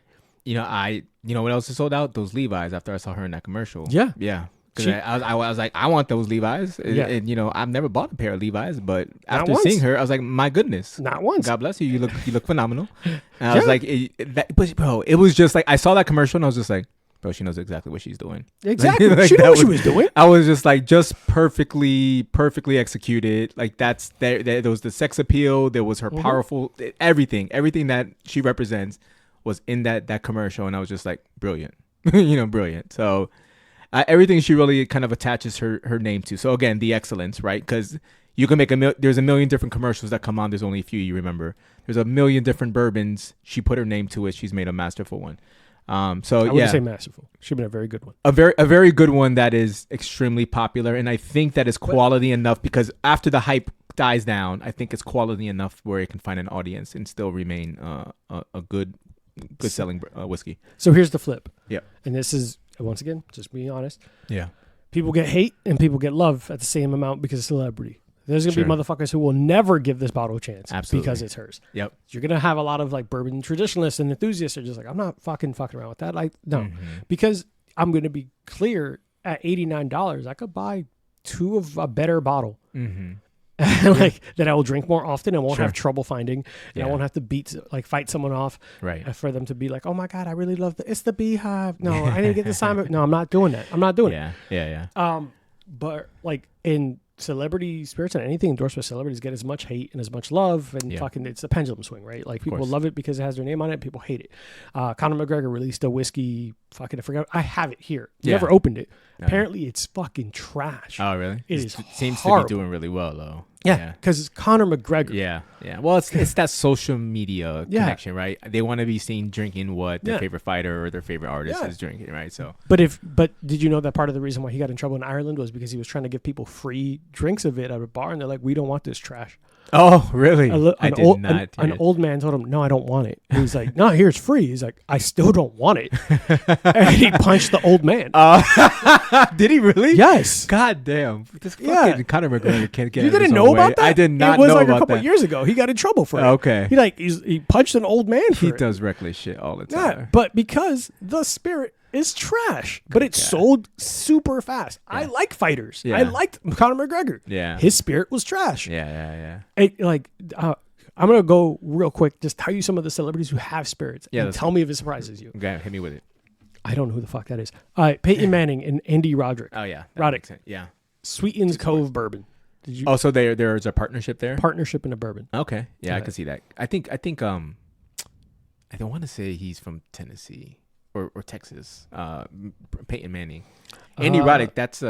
You know what else is sold out? Those Levi's after I saw her in that commercial. Yeah. Yeah. Because I was like, I want those Levi's. Yeah. And, I've never bought a pair of Levi's, but after seeing her, I was like, my goodness. Not once. God bless you. You look phenomenal. And I was like, but bro, it was just like, I saw that commercial and I was just like, bro, she knows exactly what she's doing. Exactly. Like, she knew what she was doing. I was just like, just perfectly executed. Like there was the sex appeal. There was her powerful, everything that she represents was in that commercial. And I was just like, brilliant, brilliant. So everything she really kind of attaches her name to. So again, the excellence, right? Because you can make there's a million different commercials that come on. There's only a few you remember. There's a million different bourbons. She put her name to it. She's made a masterful one. I wouldn't say masterful. She's been a very good one. A very good one that is extremely popular. And I think that is quality enough because after the hype dies down, I think it's quality enough where it can find an audience and still remain a good selling whiskey. So here's the flip. Yeah. And this is, once again, just being honest. Yeah. People get hate and people get love at the same amount because of celebrity. There's going to be motherfuckers who will never give this bottle a chance. Absolutely. Because it's hers. Yep. You're going to have a lot of like bourbon traditionalists and enthusiasts are just like, I'm not fucking around with that. Like, no. Mm-hmm. Because I'm going to be clear, at $89, I could buy 2 of a better bottle. Mm-hmm. That I will drink more often and won't have trouble finding. And I won't have to fight someone off for them to be like, oh my God, I really love it's the Beehive. No, I need to get the Simon. No, I'm not doing that. I'm not doing it. Yeah. But like in celebrity spirits and anything endorsed by celebrities get as much hate and as much love and fucking it's a pendulum swing, right? Like people love it because it has their name on it. People hate it. Conor McGregor released a whiskey. Fucking I forgot. I have it here. Never opened it. No. Apparently it's fucking trash. Oh really? It seems horrible. to be doing really well though. Yeah, because it's Conor McGregor. Yeah. Well, it's that social media connection, right? They want to be seen drinking what their favorite fighter or their favorite artist is drinking, right? So, but did you know that part of the reason why he got in trouble in Ireland was because he was trying to give people free drinks of it at a bar, and they're like, "We don't want this trash." Oh, really? An old man told him, "No, I don't want it." And he's like, "No, here it's free." He's like, "I still don't want it," and he punched the old man. Did he really? Yes. God damn! This fucking Conor McGregor can't get. You didn't know about that? I did not know about that. It was like a couple of years ago. He got in trouble for it. Okay. He punched an old man. He does reckless shit all the time. Yeah, but because the spirit is trash, but it sold super fast. Yeah. I like fighters. Yeah. I liked Conor McGregor. Yeah. His spirit was trash. Yeah. I'm going to go real quick, just tell you some of the celebrities who have spirits and tell me if it surprises you. Okay, hit me with it. I don't know who the fuck that is. Peyton Manning and Andy Roddick. Oh, yeah. Roddick. Yeah. Sweetens Cove Bourbon. Did you? Oh, so there's a partnership there? Partnership in a bourbon. Okay. Yeah, I can see that. I think I don't want to say he's from Tennessee or Texas. Peyton Manning. Andy Roddick, that's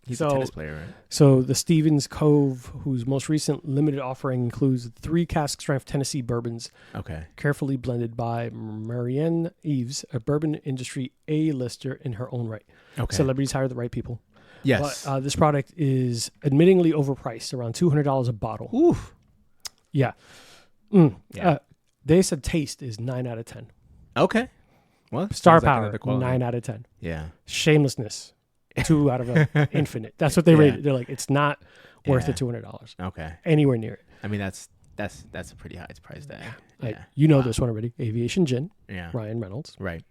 he's a tennis player, right? So the Stevens Cove, whose most recent limited offering includes 3 cask strength Tennessee bourbons. Okay. Carefully blended by Marianne Eves, a bourbon industry A-lister in her own right. Okay. Celebrities hire the right people. Yes. But this product is admittingly overpriced, around $200 a bottle. Oof. Yeah. They said taste is 9 out of 10. Okay. Well, star power, 9 out of 10. Yeah. Shamelessness, 2 out of infinite. That's what they rated. They're like, it's not worth the $200. Okay. Anywhere near it. I mean, that's a pretty high price tag. Yeah. You know this one already. Aviation Gin. Yeah. Ryan Reynolds. Right.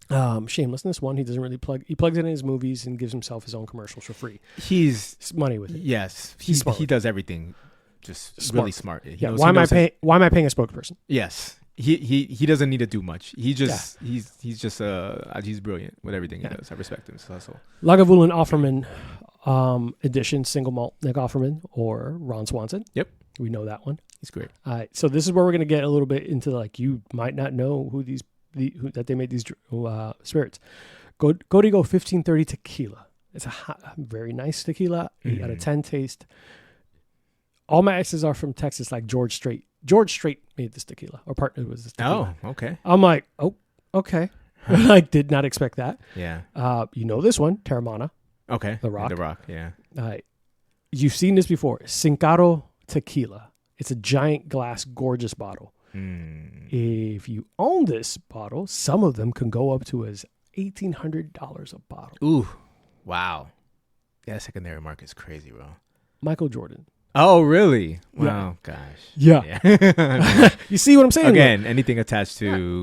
Shamelessness one. He doesn't really plug. He plugs it in his movies and gives himself his own commercials for free. He's money with it. Yes. He does everything just smart. Really smart. Why am I paying a spokesperson? Yes. he doesn't need to do much. He's brilliant with everything he does. I respect him. So Lagavulin Offerman edition single malt Nick Offerman or Ron Swanson. Yep, we know that one. He's great. All right, so this is where we're gonna get a little bit into like you might not know who that they made these spirits. Código 1530 tequila. It's a very nice tequila. 8 out of 10 taste. All my exes are from Texas, like George Strait. George Strait made this tequila or partnered with this tequila. Oh, okay. I'm like, oh, okay. I did not expect that. Yeah. You know this one, Terramana. Okay. The Rock. The Rock, yeah. You've seen this before. Cincaro tequila. It's a giant glass, gorgeous bottle. If you own this bottle, some of them can go up to as $1,800 a bottle. Ooh, wow. Yeah, secondary market's crazy, bro. Michael Jordan. Oh, really? Wow, gosh. Yeah. You see what I'm saying? Again, anything attached to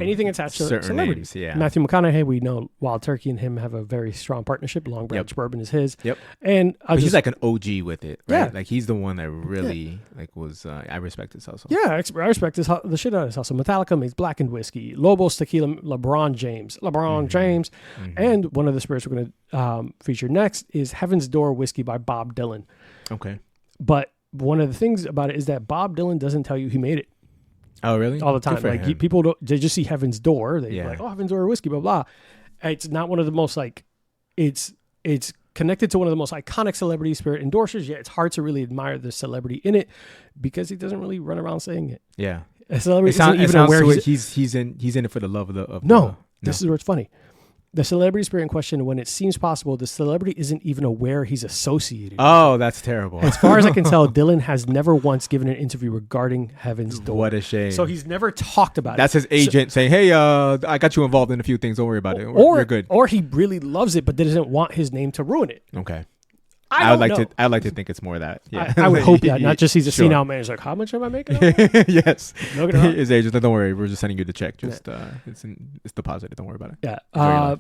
certain celebrities. Names, yeah. Matthew McConaughey, we know Wild Turkey and him have a very strong partnership. Long Branch Bourbon is his. Yep. And he's like an OG with it, right? Yeah. Like he's the one that really was. I respect his hustle. Yeah, I respect the shit out of his hustle. Metallica makes blackened whiskey. Lobos Tequila, LeBron James. And one of the spirits we're going to feature next is Heaven's Door Whiskey by Bob Dylan. Okay. But one of the things about it is that Bob Dylan doesn't tell you he made it. Oh, really? All the time. Like people don't. They just see Heaven's Door. They're like, oh, Heaven's Door whiskey, blah blah. It's not one of the most like. It's connected to one of the most iconic celebrity spirit endorsers. Yet it's hard to really admire the celebrity in it because he doesn't really run around saying it. Yeah. A celebrity isn't even aware he's in it for the love of This is where it's funny. The celebrity spirit in question, when it seems possible, the celebrity isn't even aware he's associated. Oh, that's terrible. As far as I can tell, Dylan has never once given an interview regarding Heaven's Door. What a shame. So he's never talked about That's his agent saying, hey, I got you involved in a few things. Don't worry about it. You're good. Or he really loves it, but doesn't want his name to ruin it. Okay. I'd like to think it's more of that. Yeah. I would hope that. Not just he's a senile man. He's like, how much am I making? Yes. His agent, don't worry. We're just sending you the check. Just it's deposited. Don't worry about it. Yeah.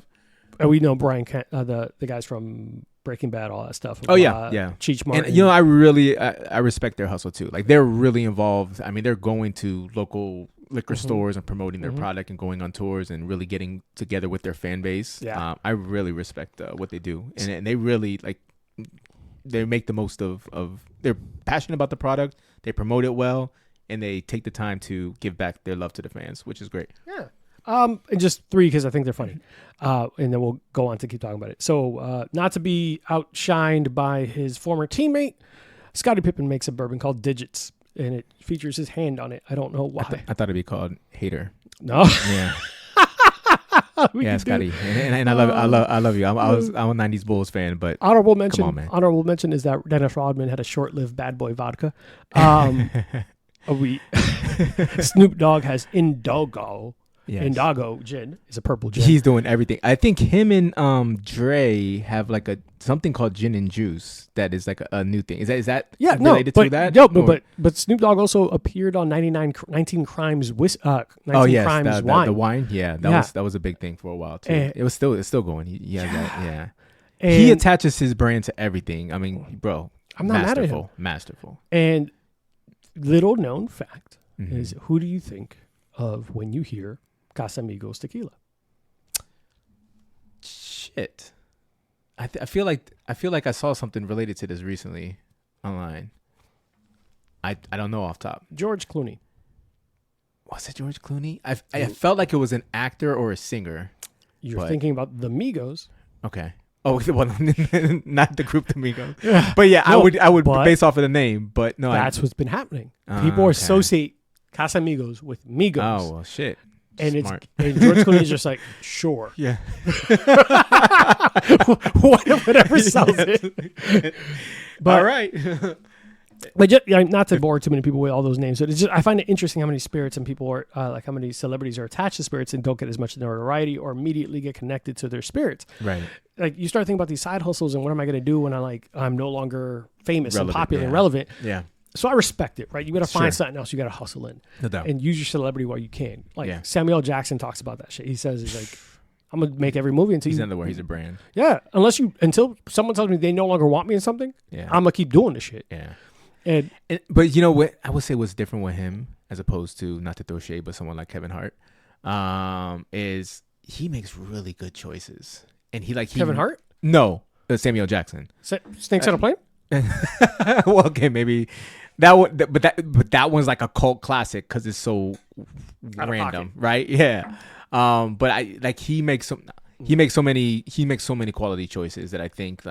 And we know Brian, the guys from Breaking Bad, all that stuff. Oh, yeah. Cheech Martin. And, I really I respect their hustle, too. Like, they're really involved. I mean, they're going to local liquor stores and promoting their product and going on tours and really getting together with their fan base. Yeah. I really respect what they do. And they really, like, they make the most of they're passionate about the product. They promote it well. And they take the time to give back their love to the fans, which is great. Yeah. And just 3 because I think they're funny. And then we'll go on to keep talking about it. So not to be outshined by his former teammate, Scottie Pippen makes a bourbon called Digits, and it features his hand on it. I don't know why. I thought it'd be called Hater. No. Yeah. Scotty. And I love you. I'm a 90s Bulls fan, but honorable mention. Come on, man. Honorable mention is that Dennis Rodman had a short-lived Bad Boy vodka. Snoop Dogg has Indogo. Yes. Indago gin is a purple gin. He's doing everything. I think him and Dre have like something called gin and juice that is like a new thing. Is that related to that? No, but Snoop Dogg also appeared on 19 Crimes Crimes wine. The wine. Yeah, that was a big thing for a while too. It's still going. He has that. Yeah. He attaches his brand to everything. I mean, bro, I'm not mad at him. Masterful. And little known fact is, who do you think of when you hear Casamigos tequila? Shit, I feel like I saw something related to this recently online. I don't know off top. George Clooney. Was it George Clooney? I felt like it was an actor or a singer. You're thinking about the Migos. Okay. Oh, well, not the group the Migos. Yeah. But yeah, no, I would base off of the name. But no, that's what's been happening. People associate Casamigos with Migos. Oh well, shit. And George Clooney is just like, sure. Yeah. Whatever sells it. But, all right. But just, not to bore too many people with all those names, but it's just, I find it interesting how many spirits and people are, like how many celebrities are attached to spirits and don't get as much notoriety or immediately get connected to their spirits. Right. Like you start thinking about these side hustles and what am I going to do when I'm no longer famous and popular and relevant. Yeah. So I respect it, right? You got to find something else you got to hustle in. No doubt. And use your celebrity while you can. Like Samuel Jackson talks about that shit. He says, he's like, I'm going to make every movie until he's a brand. Yeah. Until someone tells me they no longer want me in something, I'm going to keep doing the shit. Yeah. And but you know what I would say was different with him as opposed to, not to throw shade, but someone like Kevin Hart, is he makes really good choices. And Kevin Hart? No, Samuel Jackson. Snakes on a Plane? Well, okay, maybe that one, but that one's like a cult classic because it's so random, right? Yeah. But he makes so many quality choices that I think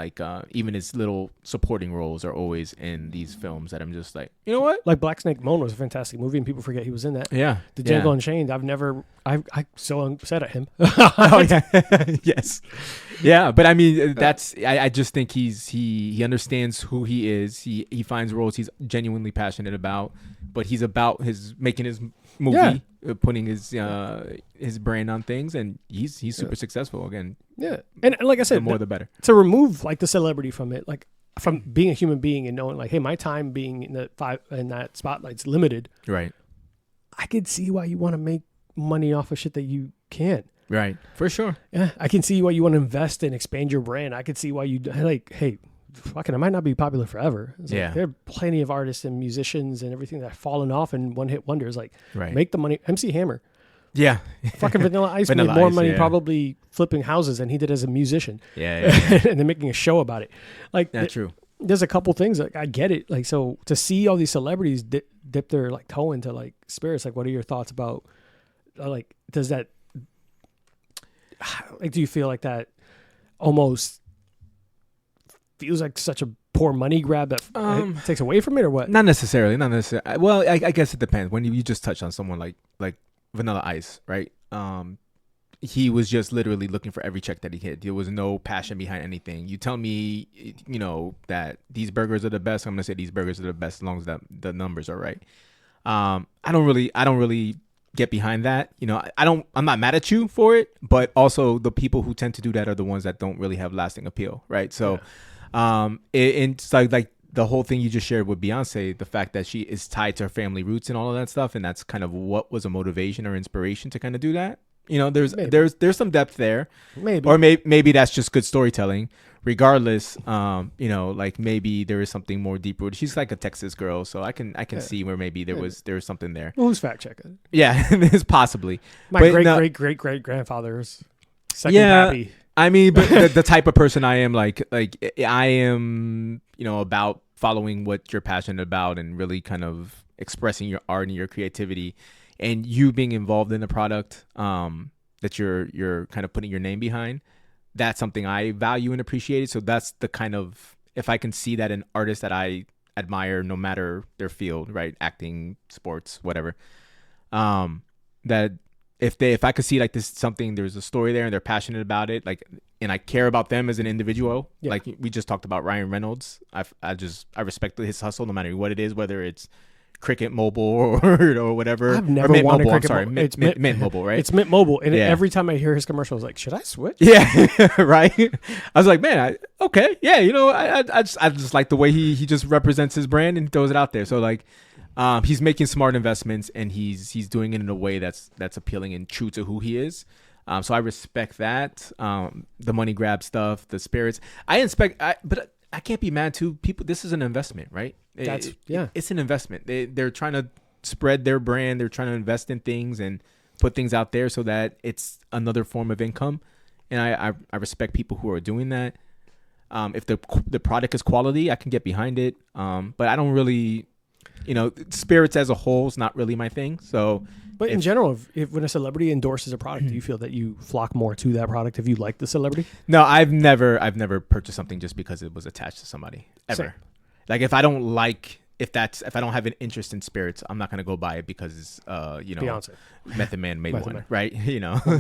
even his little supporting roles are always in these films that I'm just like, you know what? Like Black Snake Moan was a fantastic movie and people forget he was in that. Yeah. The Django Unchained, I'm so upset at him. Oh yeah. Yes. Yeah, but I mean I just think he understands who he is. He finds roles he's genuinely passionate about, but he's about making his movie, putting his brand on things, and he's super successful again. Yeah, and like I said, the more the better. To remove like the celebrity from it, like from being a human being and knowing like, hey, my time being in that spotlight's limited. Right. I could see why you want to make money off of shit that you can't. Right. For sure. Yeah, I can see why you want to invest and expand your brand. I could see why you like, hey, fucking, I might not be popular forever. Like, there are plenty of artists and musicians and everything that have fallen off and one-hit wonders. Like, make the money. MC Hammer. Yeah. Fucking Vanilla Ice made more money probably flipping houses than he did as a musician. Yeah. And then making a show about it. Like, that's true. There's a couple things like I get it. Like, so to see all these celebrities dip their like toe into like spirits, like, what are your thoughts about like, does that, like, do you feel like that almost feels like such a poor money grab that takes away from it, or what? Not necessarily. Well, I guess it depends. When you just touch on someone like Vanilla Ice, right? He was just literally looking for every check that he hit. There was no passion behind anything. You tell me, that these burgers are the best, I'm gonna say these burgers are the best as long as the numbers are right. I don't really get behind that. I'm not mad at you for it, but also the people who tend to do that are the ones that don't really have lasting appeal, right? So, it's like the whole thing you just shared with Beyonce, the fact that she is tied to her family roots and all of that stuff, and that's kind of what was a motivation or inspiration to kind of do that. There's some depth there, maybe that's just good storytelling. Regardless, maybe there is something more deep rooted. She's like a Texas girl, so I can see where maybe there was something there. Well, who's fact checking? Yeah, it's possibly my great grandfather's second pappy. I mean, but the type of person I am, like I am, about following what you're passionate about and really kind of expressing your art and your creativity, and you being involved in the product that you're kind of putting your name behind. That's something I value and appreciate. So that's the kind of, if I can see that in artists that I admire, no matter their field, right? Acting, sports, whatever. That if I could see like this something, there's a story there and they're passionate about it, like, and I care about them as an individual. Yeah. Like we just talked about Ryan Reynolds. I respect his hustle no matter what it is, whether it's Cricket Mobile or whatever. I've never wanted Cricket Mobile. It's Mint Mobile, right? It's Mint Mobile, and every time I hear his commercial, I was like, should I switch? Yeah, right. I was like, man, okay, yeah, I just like the way he just represents his brand and throws it out there. So like, he's making smart investments and he's doing it in a way that's appealing and true to who he is. So I respect that. The money grab stuff, the spirits. But I can't be mad too. People, this is an investment, right? It's an investment. They're trying to spread their brand. They're trying to invest in things and put things out there so that it's another form of income. And I respect people who are doing that. If the product is quality, I can get behind it. But I don't really, spirits as a whole is not really my thing. So, but in general, if when a celebrity endorses a product, do you feel that you flock more to that product if you like the celebrity? No, I've never purchased something just because it was attached to somebody ever. Same. Like if I don't have an interest in spirits, I'm not gonna go buy it because Beyonce. Method Man made one, right? Well,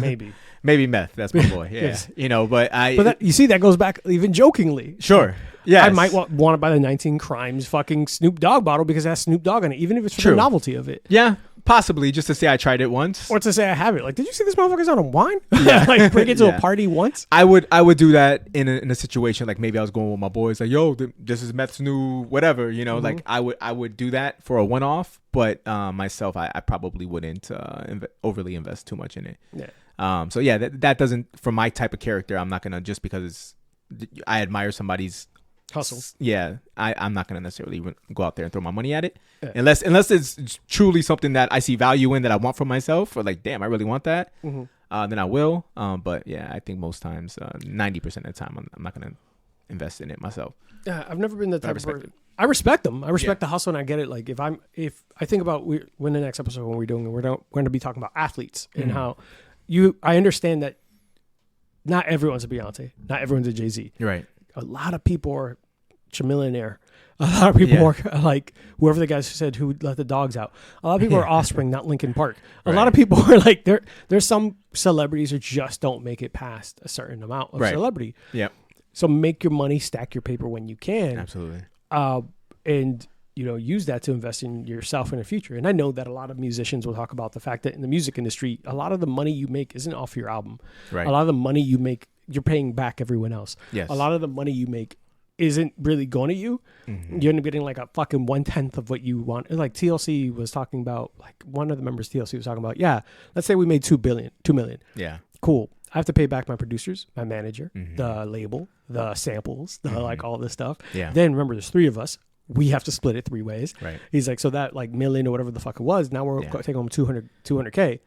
maybe Meth. That's my boy. Yeah, yes. But you see that goes back even jokingly. Sure. Yeah, I might want to buy the 19 Crimes fucking Snoop Dogg bottle because it has Snoop Dogg in it, even if it's for the novelty of it. Yeah. Possibly just to say I tried it once, or to say I have it. Like, did you see this motherfucker's on a wine? Yeah. Like, bring it to a party once. I would do that in a situation like maybe I was going with my boys, like, yo, this is Meth's new whatever, Mm-hmm. Like I would do that for a one-off, but myself, I probably wouldn't overly invest too much in it. Yeah. So yeah, that doesn't, for my type of character, I'm not gonna, just because I admire somebody's hustle. I'm not going to necessarily go out there and throw my money at it unless it's truly something that I see value in that I want for myself, or like, damn, I really want that. Then I will. But yeah, I think most times, 90% of the time, I'm not going to invest in it myself. Yeah, I've never been the type of person. I respect them. I respect the hustle, and I get it. Like if I think about when the next episode when we're doing it, we're going to be talking about athletes and how I understand that not everyone's a Beyonce, not everyone's a Jay-Z. Right. A lot of people are millionaire. A lot of people are like whoever the guys who said who let the dogs out. A lot of people are Offspring, not Linkin Park. A lot of people are like there's some celebrities who just don't make it past a certain amount of celebrity. Yeah. So make your money, stack your paper when you can. Absolutely. And use that to invest in yourself in the future. And I know that a lot of musicians will talk about the fact that in the music industry, a lot of the money you make isn't off your album. Right. A lot of the money you make, you're paying back everyone else. Yes. A lot of the money you make isn't really going to you. You end up getting like a fucking 1/10 of what you want. Like TLC was talking about, like one of the members of TLC was talking about, let's say we made $2 million. Yeah. Cool. I have to pay back my producers, my manager, the label, the samples, the like all this stuff. Yeah. Then remember, there's 3 of us. We have to split it 3 ways. Right. He's like, so that like million or whatever the fuck it was, now we're taking home 200K.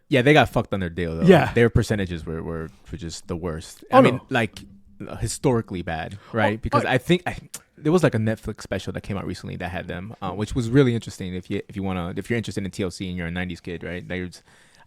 Yeah, they got fucked on their deal though. Yeah. Their percentages were just the worst. Oh, I mean, like historically bad, right? Because I think there was like a Netflix special that came out recently that had them, which was really interesting. If you're interested in TLC and you're a '90s kid, right?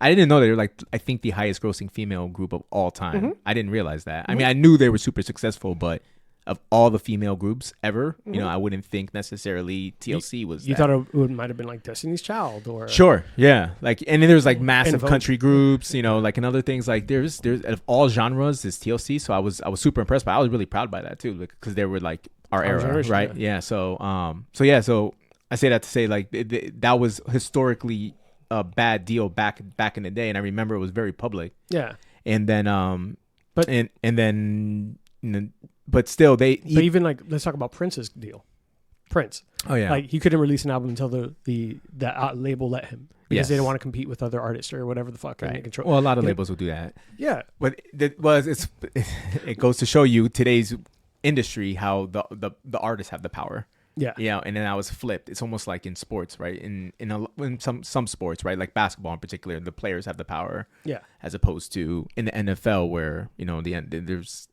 I didn't know they were like I think the highest grossing female group of all time. I didn't realize that. I mean, I knew they were super successful, but of all the female groups ever, I wouldn't think necessarily TLC was. You thought it might have been like Destiny's Child or sure, yeah, like and then there's like massive country groups, like and other things like there's of all genres is TLC. So I was super impressed, but I was really proud by that too, because they were like our era, right? Yeah. So I say that to say like that was historically a bad deal back in the day, and I remember it was very public. Yeah. And then but still but even like let's talk about Prince's deal. Prince. Oh yeah. Like he couldn't release an album until the label let him because they didn't want to compete with other artists or whatever the fuck. Right. Well, a lot of labels will do that. Yeah. But it goes to show you today's industry how the artists have the power. Yeah. Yeah, and then I was flipped. It's almost like in sports, right? In some sports, right? Like basketball in particular, the players have the power. Yeah. As opposed to in the NFL, where there's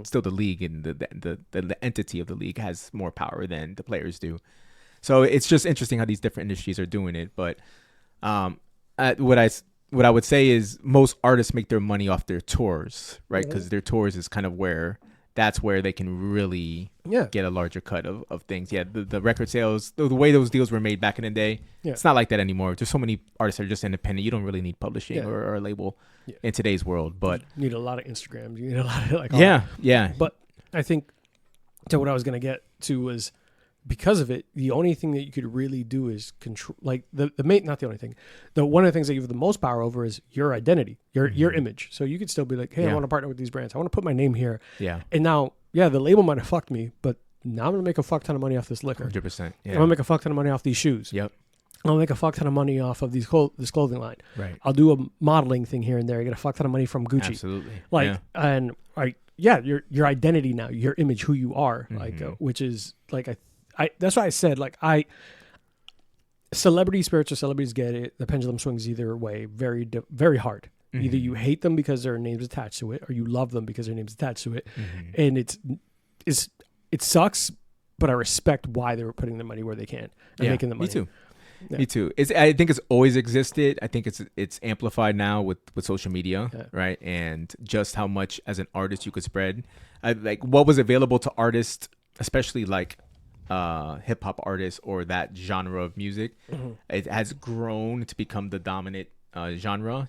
still the league, and the entity of the league has more power than the players do. So it's just interesting how these different industries are doing it. But what I would say is most artists make their money off their tours, right? Because their tours is kind of where. That's where they can really get a larger cut of things. Yeah, the record sales, the way those deals were made back in the day, it's not like that anymore. There's so many artists that are just independent. You don't really need publishing or a label in today's world. But you need a lot of Instagrams. You need a lot of like yeah. But I think what I was going to get to was because of it, the only thing that you could really do is control, like the main, not the only thing. One of the things that you have the most power over is your identity, your image. So you could still be like, hey, I want to partner with these brands. I want to put my name here. Yeah. And now, the label might have fucked me, but now I'm going to make a fuck ton of money off this liquor. 100%. Yeah. I'm going to make a fuck ton of money off these shoes. Yep. I'm going to make a fuck ton of money off of this clothing line. Right. I'll do a modeling thing here and there. I get a fuck ton of money from Gucci. Absolutely. Your identity now, your image, who you are, which is like that's why I said like celebrity spirits or celebrities get it. The pendulum swings either way, very very hard. Either you hate them because their name's attached to it, or you love them because their name's attached to it. And it sucks, but I respect why they were putting the money where they can and making the money. Me too. Yeah. Me too. I think it's always existed. I think it's amplified now with social media, right? And just how much as an artist you could spread. Like what was available to artists, especially like hip hop artists or that genre of music, it has grown to become the dominant genre.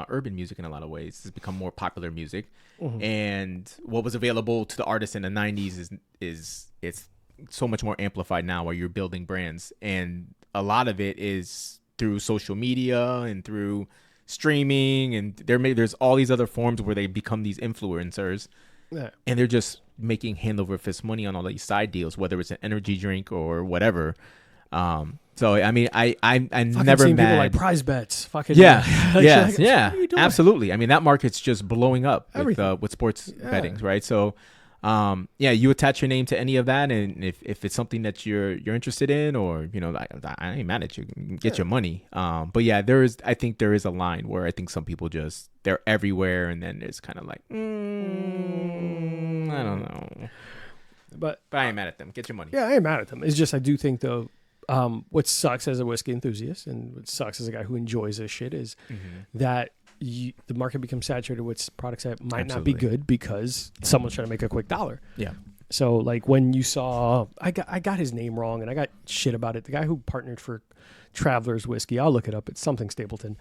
Urban music in a lot of ways has become more popular music, and what was available to the artists in the 90s is it's so much more amplified now, where you're building brands, and a lot of it is through social media and through streaming, and there's all these other forms where they become these influencers, and they're just making hand over fist money on all these side deals, whether it's an energy drink or whatever. So I mean, I'm never seen mad. People like prize bets, fucking absolutely. I mean, that market's just blowing up with sports bettings, right? So, you attach your name to any of that, and if it's something that you're interested in, or I ain't mad at you, get your money. But yeah, I think there is a line where I think some people they're everywhere, and then it's kind of like I don't know. But I ain't mad at them. Get your money. Yeah, I ain't mad at them. It's just I do think though, what sucks as a whiskey enthusiast, and what sucks as a guy who enjoys this shit is that. The market becomes saturated with products that might not be good because someone's trying to make a quick dollar. Yeah. So like when you saw, I got his name wrong and I got shit about it. The guy who partnered for Traveler's Whiskey, I'll look it up. It's something Stapleton.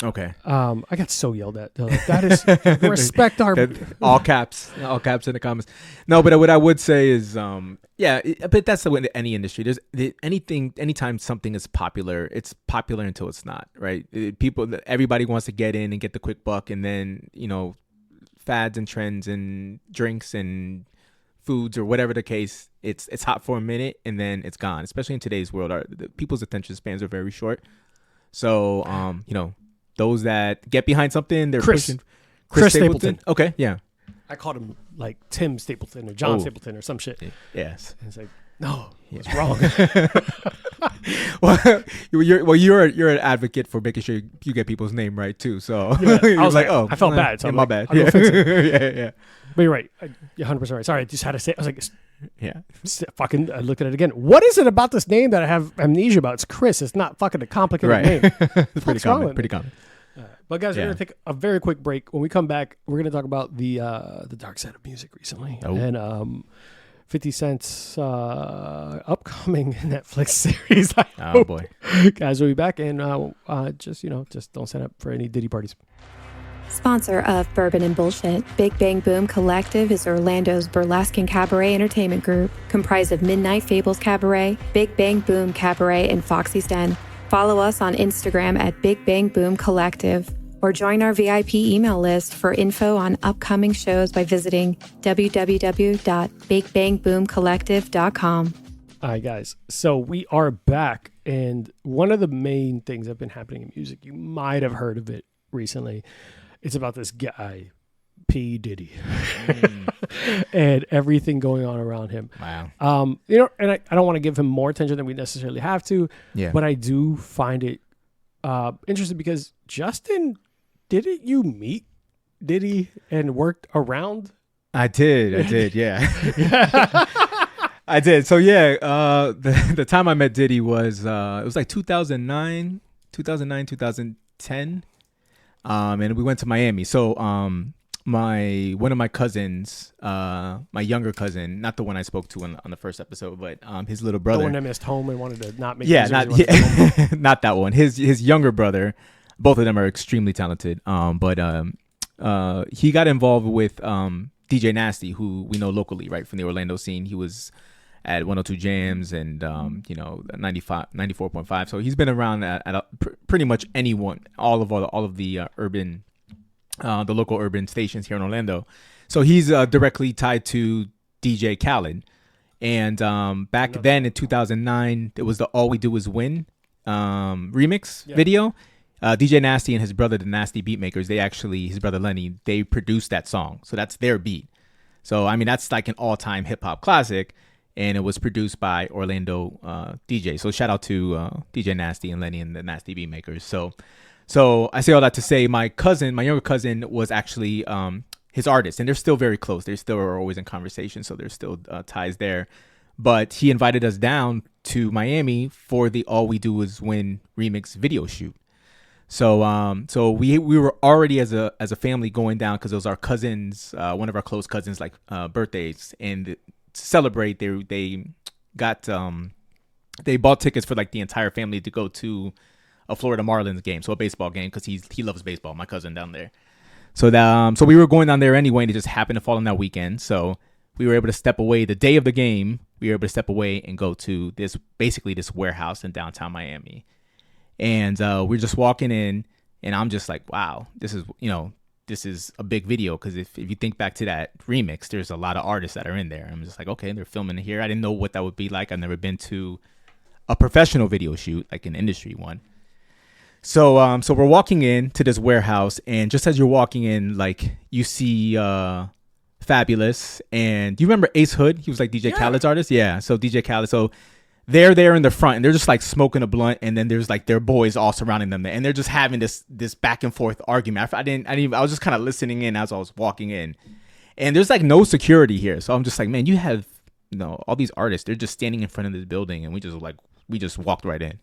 Okay. I got so yelled at. They're like, that is respect our all caps in the comments. No, but what I would say is, but that's the way in any industry. There's anytime something is popular, it's popular until it's not, right? Everybody wants to get in and get the quick buck, and then fads and trends and drinks and foods or whatever the case, it's hot for a minute and then it's gone. Especially in today's world, people's attention spans are very short. So, those that get behind something, they're pushing. Chris Stapleton. Okay, yeah. I called him like Tim Stapleton or John Stapleton or some shit. Yes. And it's like, no, it's wrong. You're an advocate for making sure you get people's name right too. So yeah, I was like, I felt bad. So my bad. I'll go fix it. Yeah. But you're right. You're 100% right. Sorry, I just had to say. I was like, yeah. Fucking. I looked at it again. What is it about this name that I have amnesia about? It's Chris. It's not fucking a complicated name. It's pretty common. But guys, we're going to take a very quick break. When we come back, we're going to talk about the dark side of music recently. Oh. And 50 Cent's upcoming Netflix series. Boy. Guys, we'll be back. And just don't sign up for any Diddy parties. Sponsor of Bourbon and Bullshit, Big Bang Boom Collective is Orlando's burlesque and cabaret entertainment group, comprised of Midnight Fables Cabaret, Big Bang Boom Cabaret, and Foxy's Den. Follow us on Instagram at Big Bang Boom Collective, or join our VIP email list for info on upcoming shows by visiting www.bigbangboomcollective.com. All right, guys. So we are back, and one of the main things that have been happening in music, you might have heard of it recently. It's about this guy, P. Diddy, and everything going on around him. Wow. And I don't want to give him more attention than we necessarily have to. Yeah. But I do find it interesting because Justin, didn't you meet Diddy and worked around? I did. Yeah. I did. So yeah, the time I met Diddy was it was like 2010. And we went to Miami. So one of my cousins, my younger cousin, not the one I spoke to on the first episode, but his little brother. The one that missed home and wanted to not make not that one. His younger brother, both of them are extremely talented. But he got involved with DJ Nasty, who we know locally, right, from the Orlando scene. He was at 102 Jams and 94.5. So he's been around at pretty much all of the urban, the local urban stations here in Orlando. So he's directly tied to DJ Khaled. And back then in 2009, it was the All We Do Is Win remix video. DJ Nasty and his brother, the Nasty Beatmakers, his brother Lenny, they produced that song. So that's their beat. So, I mean, that's like an all-time hip-hop classic. And it was produced by Orlando DJ. So shout out to DJ Nasty and Lenny and the Nasty Beatmakers. So I say all that to say my younger cousin was actually his artist. And they're still very close. They still are always in conversation. So there's still ties there. But he invited us down to Miami for the All We Do Is Win remix video shoot. So we were already as a family going down because it was our cousins, one of our close cousins, like birthdays. And celebrate, they bought tickets for like the entire family to go to a Florida Marlins game, so a baseball game, because he loves baseball, my cousin down there. So we were going down there anyway, and it just happened to fall on that weekend. So we were able to step away the day of the game. We were able to step away and go to this warehouse in downtown Miami, and we're just walking in, and I'm just like, wow, this is a big video, because if you think back to that remix, there's a lot of artists that are in there. I'm just like, okay, they're filming it here. I didn't know what that would be like. I've never been to a professional video shoot, like an industry one. So we're walking in to this warehouse, and just as you're walking in, like, you see Fabulous, and do you remember Ace Hood? He was like DJ Khaled's artist. Yeah, so DJ Khaled. So they're there in the front, and they're just like smoking a blunt, and then there's like their boys all surrounding them, and they're just having this back and forth argument. I was just kind of listening in as I was walking in, and there's like no security here, so I'm just like, man, you have all these artists, they're just standing in front of this building, and we just walked right in.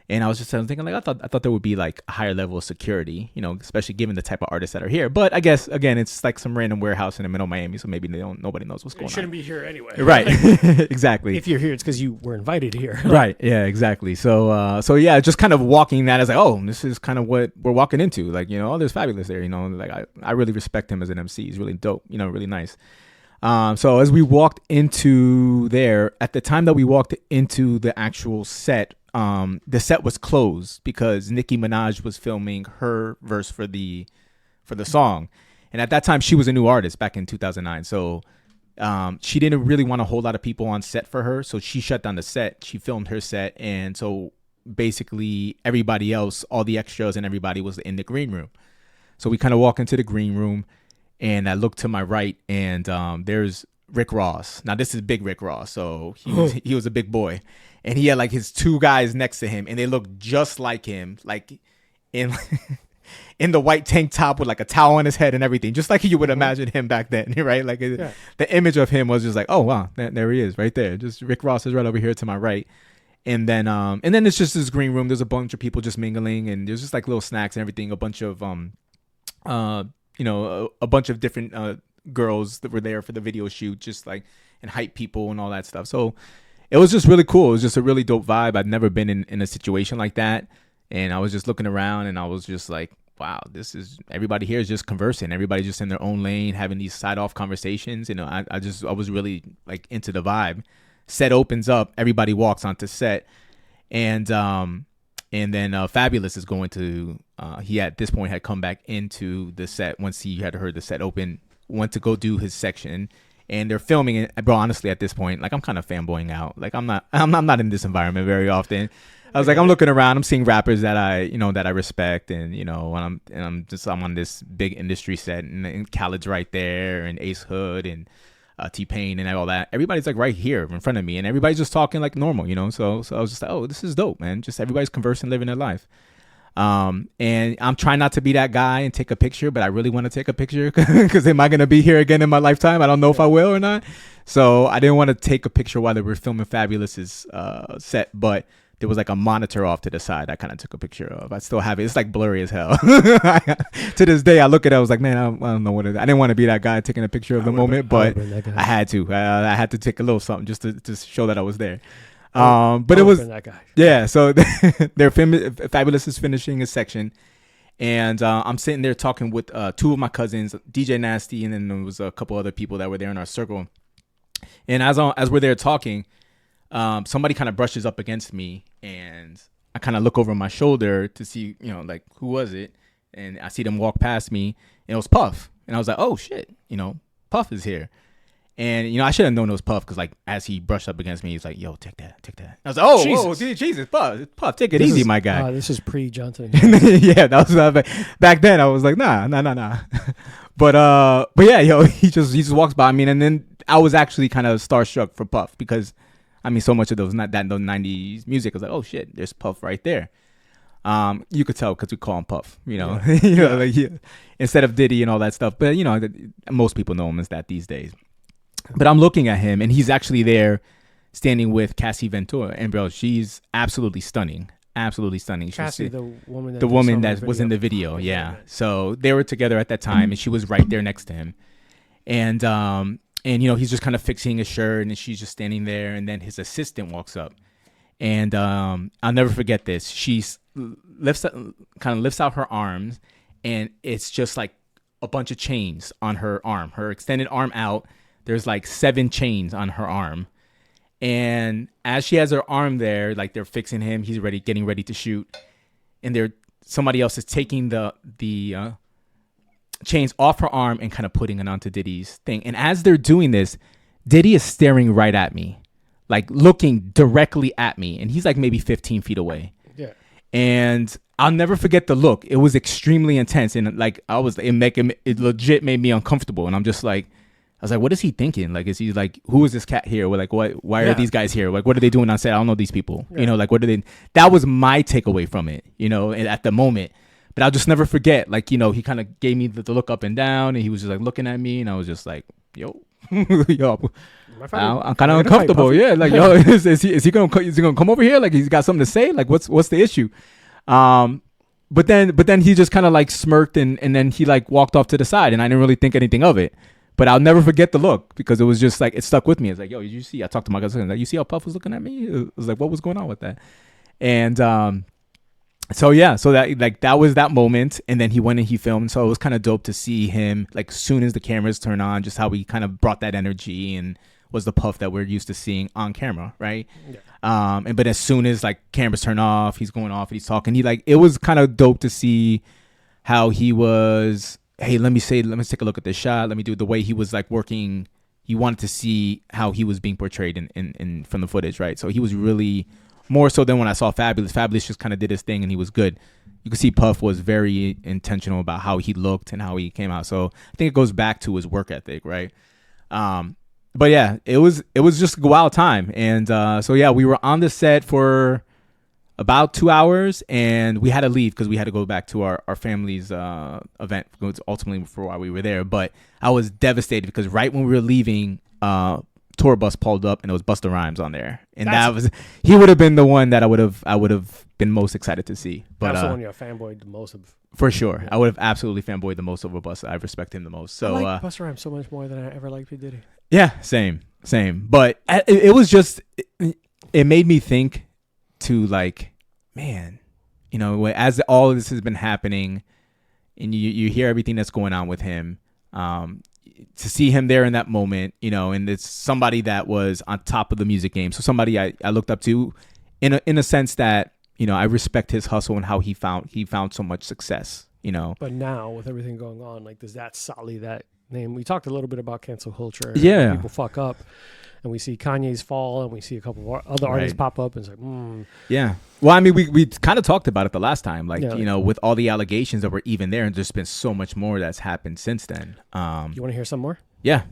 And I was thinking, like, I thought there would be like a higher level of security, especially given the type of artists that are here. But I guess again, it's like some random warehouse in the middle of Miami, so maybe nobody knows what's going on. You shouldn't be here anyway, right? Exactly. If you're here, it's because you were invited here, right? Yeah, exactly. So yeah, just kind of walking that as like, oh, this is kind of what we're walking into. Like, there's Fabulous there. Like I really respect him as an MC. He's really dope. Really nice. So as we walked into there, at the time that we walked into the actual set. The set was closed because Nicki Minaj was filming her verse for the song, and at that time she was a new artist back in 2009. So she didn't really want a whole lot of people on set for her, so she shut down the set. She filmed her set, and so basically everybody else, all the extras and everybody was in the green room. So we kind of walk into the green room, and I look to my right, and there's Rick Ross. Now this is big Rick Ross, so he was a big boy. And he had like his two guys next to him, and they looked just like him, like in the white tank top with like a towel on his head and everything, just like you would imagine him back then, right? Like the image of him was just like, oh wow, there he is, right there. Just Rick Ross is right over here to my right, and then it's just this green room. There's a bunch of people just mingling, and there's just like little snacks and everything. A bunch of a bunch of different girls that were there for the video shoot, just like and hype people and all that stuff. So. It was just really cool. It was just a really dope vibe. I'd never been in a situation like that. And I was just looking around and I was just like, wow, everybody here is just conversing. Everybody's just in their own lane, having these side off conversations. I was really like into the vibe. Set opens up, everybody walks onto set. And then Fabulous is going to, he at this point had come back into the set once he had heard the set open, went to go do his section. And they're filming it, bro. Honestly, at this point, like I'm kind of fanboying out. Like I'm not in this environment very often. I was like, I'm looking around, I'm seeing rappers that I respect, and I'm on this big industry set, and Khaled's right there, and Ace Hood, and T-Pain, and all that. Everybody's like right here in front of me, and everybody's just talking like normal, So I was just like, oh, this is dope, man. Just everybody's conversing, living their life. And I'm trying not to be that guy and take a picture, but I really want to take a picture because am I going to be here again in my lifetime? I don't know if I will or not. So I didn't want to take a picture while they were filming Fabulous's set, but there was like a monitor off to the side I kind of took a picture of. I still have it. It's like blurry as hell. To this day, I look at it, I was like, man, I don't know what it is. I didn't want to be that guy taking a picture of the moment, but I had to. I had to take a little something just to show that I was there. But it was that guy. Yeah. So Fabulous is finishing his section, and I'm sitting there talking with two of my cousins, DJ Nasty, and then there was a couple other people that were there in our circle. And as we're there talking, somebody kind of brushes up against me, and I kind of look over my shoulder to see, like who was it, and I see them walk past me, and it was Puff, and I was like, oh shit, Puff is here. And, I should have known it was Puff because, like, as he brushed up against me, he's like, yo, take that. I was like, oh, Jesus, Puff, take it easy, my guy. This is pre-Johnson. Yeah, that was back then. I was like, nah. But yeah, he just walks by me. And then I was actually kind of starstruck for Puff because, so much of those 90s music, I was like, oh, shit, there's Puff right there. You could tell because we call him Puff, instead of Diddy and all that stuff. But, most people know him as that these days. But I'm looking at him, and he's actually there standing with Cassie Ventura. And, bro, she's absolutely stunning. Absolutely stunning. Cassie, the woman that was in the video, yeah. So they were together at that time, and she was right there next to him. And he's just kind of fixing his shirt, and she's just standing there. And then his assistant walks up. And I'll never forget this. She lifts out her arms, and it's just like a bunch of chains on her arm. Her extended arm out. There's like 7 chains on her arm. And as she has her arm there, like they're fixing him, he's getting ready to shoot. And somebody else is taking the chains off her arm and kind of putting it onto Diddy's thing. And as they're doing this, Diddy is staring right at me, like looking directly at me. And he's like maybe 15 feet away. Yeah. And I'll never forget the look. It was extremely intense. And like it legit made me uncomfortable. And I'm just like, was like, what is he thinking? Like, is he like, who is this cat here? Or like, why are these guys here? Like, what are they doing on set? I don't know these people. You know, like, what are they? That was my takeaway from it, you know, at the moment. But I'll just never forget, like, you know, he kind of gave me the look up and down, and he was just like looking at me, and I was just like, yo, I'm kind of uncomfortable. Yeah, like, yo, is he gonna come over here? Like, he's got something to say? Like, what's the issue? But then he just kind of like smirked and then he like walked off to the side, and I didn't really think anything of it. But I'll never forget the look, because it was just like, it stuck with me. It's like, yo, did you see? I talked to my cousin, like, you see how Puff was looking at me? It was like, what was going on with that? And so that like that was that moment, and then he went and he filmed. So it was kind of dope to see him, like, as soon as the cameras turn on, just how he kind of brought that energy and was the Puff that we're used to seeing on camera, right? Yeah. But as soon as like cameras turn off, he's going off and he's talking. It was kind of dope to see how he was. Hey, let me take a look at this shot. Let me do the way he was like working. He wanted to see how he was being portrayed in from the footage, right? So he was really more so than when I saw Fabulous. Fabulous just kind of did his thing and he was good. You could see Puff was very intentional about how he looked and how he came out. So I think it goes back to his work ethic, right? But yeah, it was just a wild time. And so yeah, we were on the set for about 2 hours, and we had to leave because we had to go back to our family's event. Ultimately, for why we were there. But I was devastated because right when we were leaving, tour bus pulled up and it was Busta Rhymes on there, and he would have been the one that I would have been most excited to see. But that's the one you fanboyed the most of. For sure, yeah. I would have absolutely fanboyed the most over Busta. I respect him the most. So I like Busta Rhymes so much more than I ever liked P. Diddy. Yeah, same. But it was just, it made me think to like, man, you know, as all of this has been happening and you hear everything that's going on with him, to see him there in that moment, you know, and it's somebody that was on top of the music game. So somebody I looked up to in a sense that, you know, I respect his hustle and how he found so much success, you know. But now with everything going on, like, does that sully that name? We talked a little bit about cancel culture. Yeah. People fuck up, and we see Kanye's fall, and we see a couple of other artists pop up, and it's like, Yeah. Well, I mean, we kind of talked about it the last time, like, you know, with all the allegations that were even there, and there's been so much more that's happened since then. You want to hear some more? Yeah.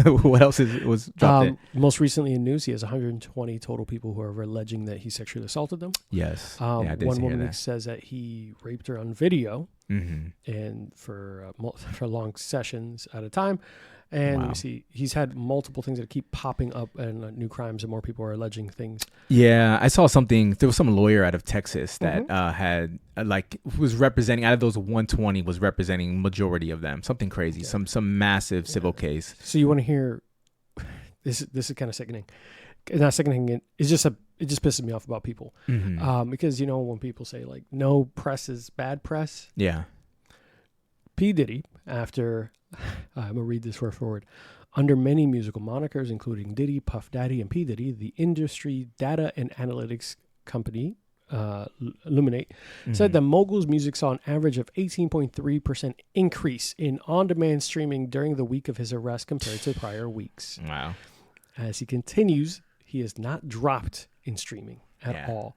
What else was dropped in? Most recently in news, he has 120 total people who are alleging that he sexually assaulted them. Yes. One woman says that he raped her on video, and for long sessions at a time. And we see he's had multiple things that keep popping up, and new crimes, and more people are alleging things. Yeah, I saw something. There was some lawyer out of Texas that had was representing, out of those 120, was representing majority of them. Something crazy, some massive civil case. So you want to hear this? This is kind of sickening. Not sickening. It just pisses me off about people, because, you know, when people say like no press is bad press. Yeah. P. Diddy, after I'm going to read this word for word. Under many musical monikers, including Diddy, Puff Daddy, and P. Diddy, the industry data and analytics company, Illuminate, said that Mogul's music saw an average of 18.3% increase in on-demand streaming during the week of his arrest compared to prior weeks. Wow. As he continues, he has not dropped in streaming at all.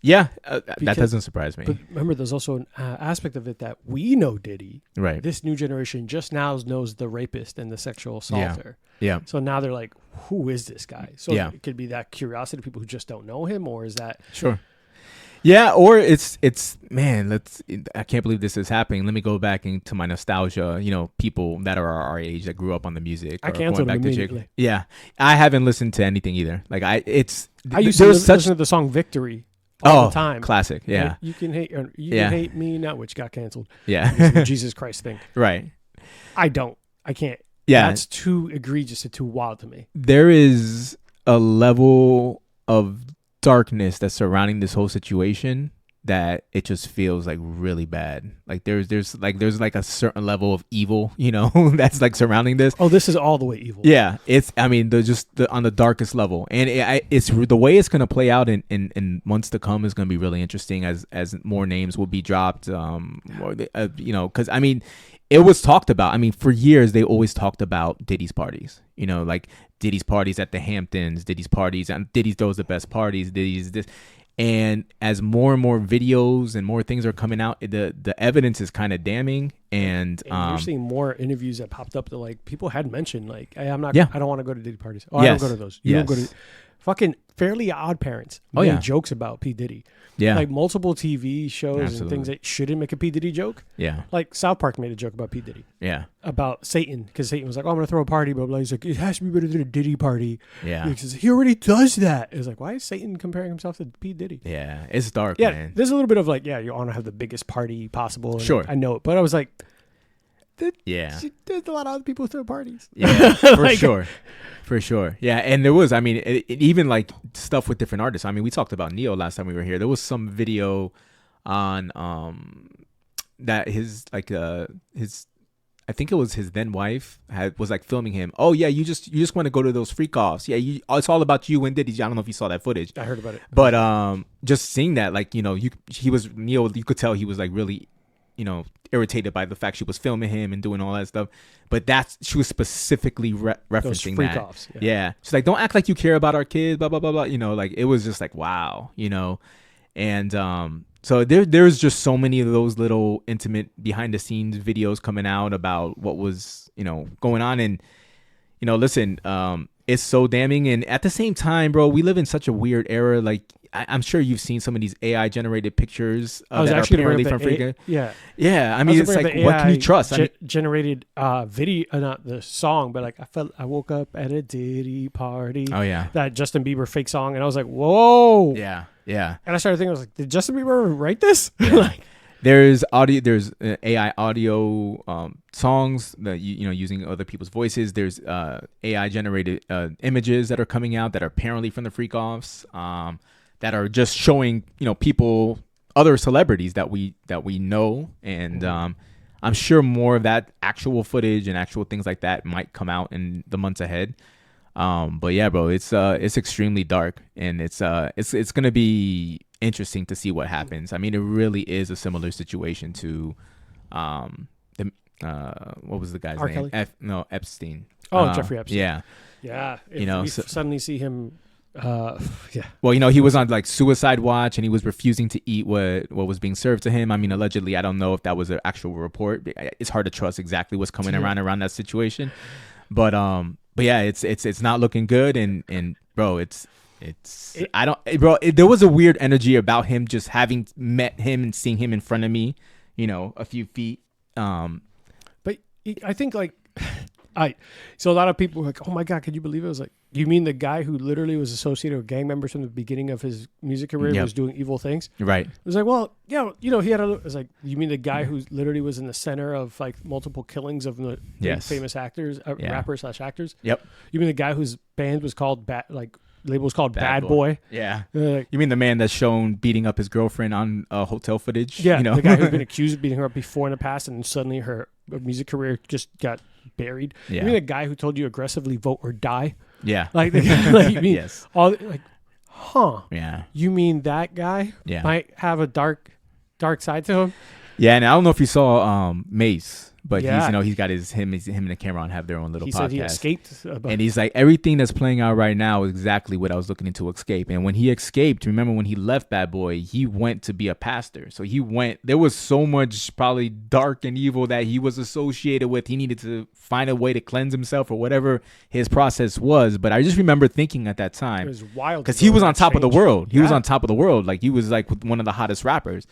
Yeah, that doesn't surprise me. But remember, there's also an aspect of it that we know Diddy. Right. This new generation just now knows the rapist and the sexual assaulter. Yeah. So now they're like, who is this guy? So it could be that curiosity, people who just don't know him, or is that... Sure. Yeah, or it's man, I can't believe this is happening. Let me go back into my nostalgia, you know, people that are our age that grew up on the music. I canceled him immediately. Yeah. I haven't listened to anything either. Like, I used to listen to the song Victory all the time. Classic. Yeah. Like, you can hate me now, which got canceled. Yeah. The Jesus Christ thing. Right. I can't. Yeah. That's too egregious and too wild to me. There is a level of darkness that's surrounding this whole situation that it just feels like really bad. Like there's like a certain level of evil, you know, that's like surrounding this. Oh, this is all the way evil. Yeah, on the darkest level, and it's the way it's gonna play out in months to come is gonna be really interesting as more names will be dropped. You know, because I mean, it was talked about. I mean, for years they always talked about Diddy's parties. You know, like Diddy's parties at the Hamptons, Diddy's parties, and Diddy throws the best parties. Diddy's this. And as more and more videos and more things are coming out, the evidence is kind of damning. And you're seeing more interviews that popped up that like people had mentioned like, hey, I don't want to go to Diddy parties. Oh, yes. I don't go to those. You don't go to fucking Fairly Odd Parents. Made jokes about P. Diddy. Yeah. Like multiple TV shows and things that shouldn't make a P. Diddy joke. Yeah. Like South Park made a joke about P. Diddy. Yeah. About Satan. Because Satan was like, oh, I'm going to throw a party. Blah, blah. He's like, it has to be better than a Diddy party. Yeah. Because he already does that. It was like, why is Satan comparing himself to P. Diddy? Yeah. It's dark, yeah, man. There's a little bit of like, you want to have the biggest party possible. And sure. I know it. But I was like, there's a lot of other people who throw parties. Yeah, for sure. For sure. Yeah. And there was, I mean, it even like stuff with different artists. I mean, we talked about Neo last time we were here. There was some video on that his I think it was his then wife was like filming him. Oh yeah, you just want to go to those freak offs. Yeah, it's all about you and Diddy. I don't know if you saw that footage. I heard about it. But just seeing that, like, you know, Neo, you could tell he was like really, you know, irritated by the fact she was filming him and doing all that stuff. But she was specifically referencing freak that. Offs, yeah. She's like, don't act like you care about our kids, blah, blah, blah, blah. You know, like it was just like, wow, you know. And so there's just so many of those little intimate behind the scenes videos coming out about what was, you know, going on. And, you know, listen, it's so damning. And at the same time, bro, we live in such a weird era. Like, I'm sure you've seen some of these AI generated pictures that are apparently from freaking. Yeah. Yeah. I mean, it's like, what can you trust? Generated video, not the song, but like I woke up at a Diddy party. Oh, yeah. That Justin Bieber fake song. And I was like, whoa. Yeah. Yeah. And I started thinking, I was like, did Justin Bieber write this? Yeah. Like, there's AI audio songs that you know using other people's voices. There's AI generated images that are coming out that are apparently from the freak offs. That are just showing, you know, people, other celebrities that we know, and I'm sure more of that actual footage and actual things like that might come out in the months ahead. But yeah, bro, it's extremely dark, and it's gonna be interesting to see what happens. I mean, it really is a similar situation to what was the guy's name? Epstein. Oh, Jeffrey Epstein. Yeah. Yeah. If you know, suddenly see him. Yeah. Well, you know, he was on like suicide watch, and he was refusing to eat what was being served to him. I mean, allegedly, I don't know if that was an actual report. It's hard to trust exactly what's coming around that situation. But yeah, it's not looking good, and bro, there was a weird energy about him just having met him and seeing him in front of me, you know, a few feet. But I think like. So a lot of people were like, oh my God, could you believe it? I was like, you mean the guy who literally was associated with gang members from the beginning of his music career was doing evil things? Right. It was like, well, yeah, you know, it was like, you mean the guy who literally was in the center of like multiple killings of the famous actors, rappers / actors? Yep. You mean the guy whose band was called label was called Bad Boy? Yeah. You mean the man that's shown beating up his girlfriend on hotel footage? Yeah. You know? The guy who's been accused of beating her up before in the past, and suddenly her music career just got buried. Yeah. You mean the guy who told you aggressively vote or die? Yeah. Like, you mean yes. all like, huh? Yeah. You mean that guy might have a dark side to him? Yeah, and I don't know if you saw Mace, but he's, you know, he's got him and the Cameron have their own little podcast. Said he escaped. And he's like, everything that's playing out right now is exactly what I was looking to escape. And when he escaped, remember when he left Bad Boy, he went to be a pastor. So there was so much probably dark and evil that he was associated with. He needed to find a way to cleanse himself or whatever his process was. But I just remember thinking at that time, it was wild because he was on top of the world. He was on top of the world. Like, he was like one of the hottest rappers.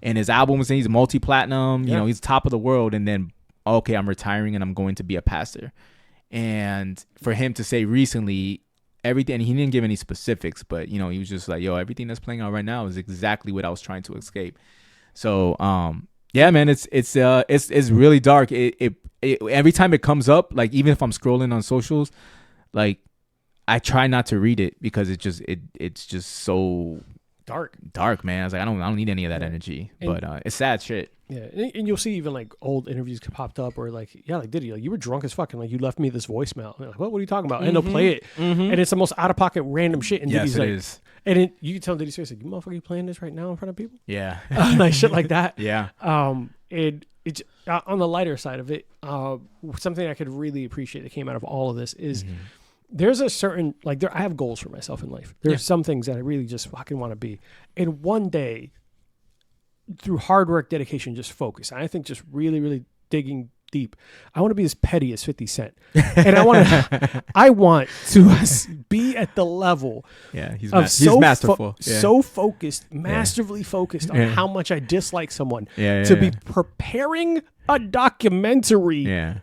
And his albums, he's multi-platinum, you know, he's top of the world. And then, okay, I'm retiring and I'm going to be a pastor. And for him to say recently, everything, and he didn't give any specifics, but, you know, he was just like, yo, everything that's playing out right now is exactly what I was trying to escape. So, yeah, man, it's really dark. It every time it comes up, like, even if I'm scrolling on socials, like, I try not to read it because it's just so dark, man. I was like, I don't need any of that energy. But it's sad shit. Yeah, and you'll see even like old interviews popped up where like, yeah, like Diddy, like, you were drunk as fuck and like you left me this voicemail. And like, what are you talking about? And they'll play it, and it's the most out of pocket random shit. And yes, Diddy's it like, is. And you can tell Diddy's face like, you motherfucker, you playing this right now in front of people? Yeah, like shit like that. Yeah. It's on the lighter side of it. Something I could really appreciate that came out of all of this is there's a certain, like, I have goals for myself in life. There's some things that I really just fucking want to be. And one day, through hard work, dedication, just focus. And I think just really, really digging deep, I want to be as petty as 50 Cent. And I want to be at the level he's masterful. So focused, masterfully focused on how much I dislike someone to be preparing a documentary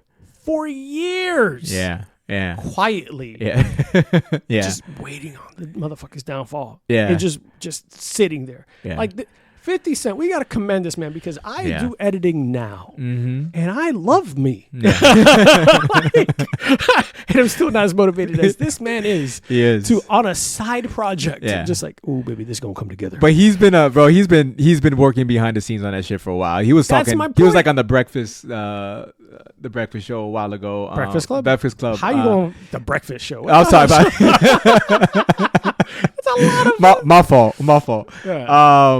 for years. Quietly. Just waiting on the motherfucker's downfall. And just sitting there. Like 50 Cent, we got to commend this man because I do editing now, and I love me. And I'm still not as motivated as this man is. He is to on a side project, just like, oh baby, this is gonna come together. But he's been he's been working behind the scenes on that shit for a while. He was talking. He was like on the Breakfast Show a while ago. Breakfast Club. How you going the Breakfast Show? I'm sorry about it. It's a lot of my fault.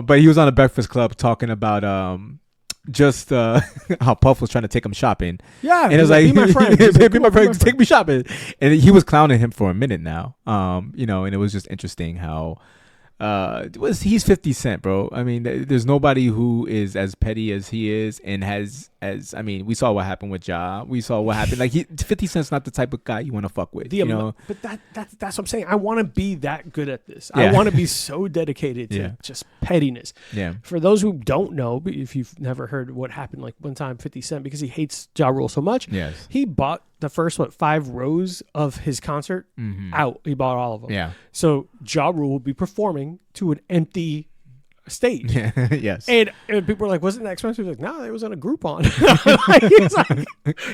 But he was on the Breakfast Club talking about just how Puff was trying to take him shopping. And it was like, be my friend. Be my friend. Take me shopping. And he was clowning him for a minute now. And it was just interesting how he's 50 Cent, bro. I mean, there's nobody who is as petty as he is and we saw what happened with Ja. We saw what happened. Like 50 Cent's not the type of guy you want to fuck with. But that's what I'm saying. I want to be that good at this. I want to be so dedicated to just pettiness. For those who don't know, if you've never heard what happened, like one time 50 Cent, because he hates Ja Rule so much, he bought the first 5 rows of his concert out. He bought all of them. So Ja Rule would be performing to an empty stage. And people were like, wasn't that expensive? He was like, no, it was on a Groupon.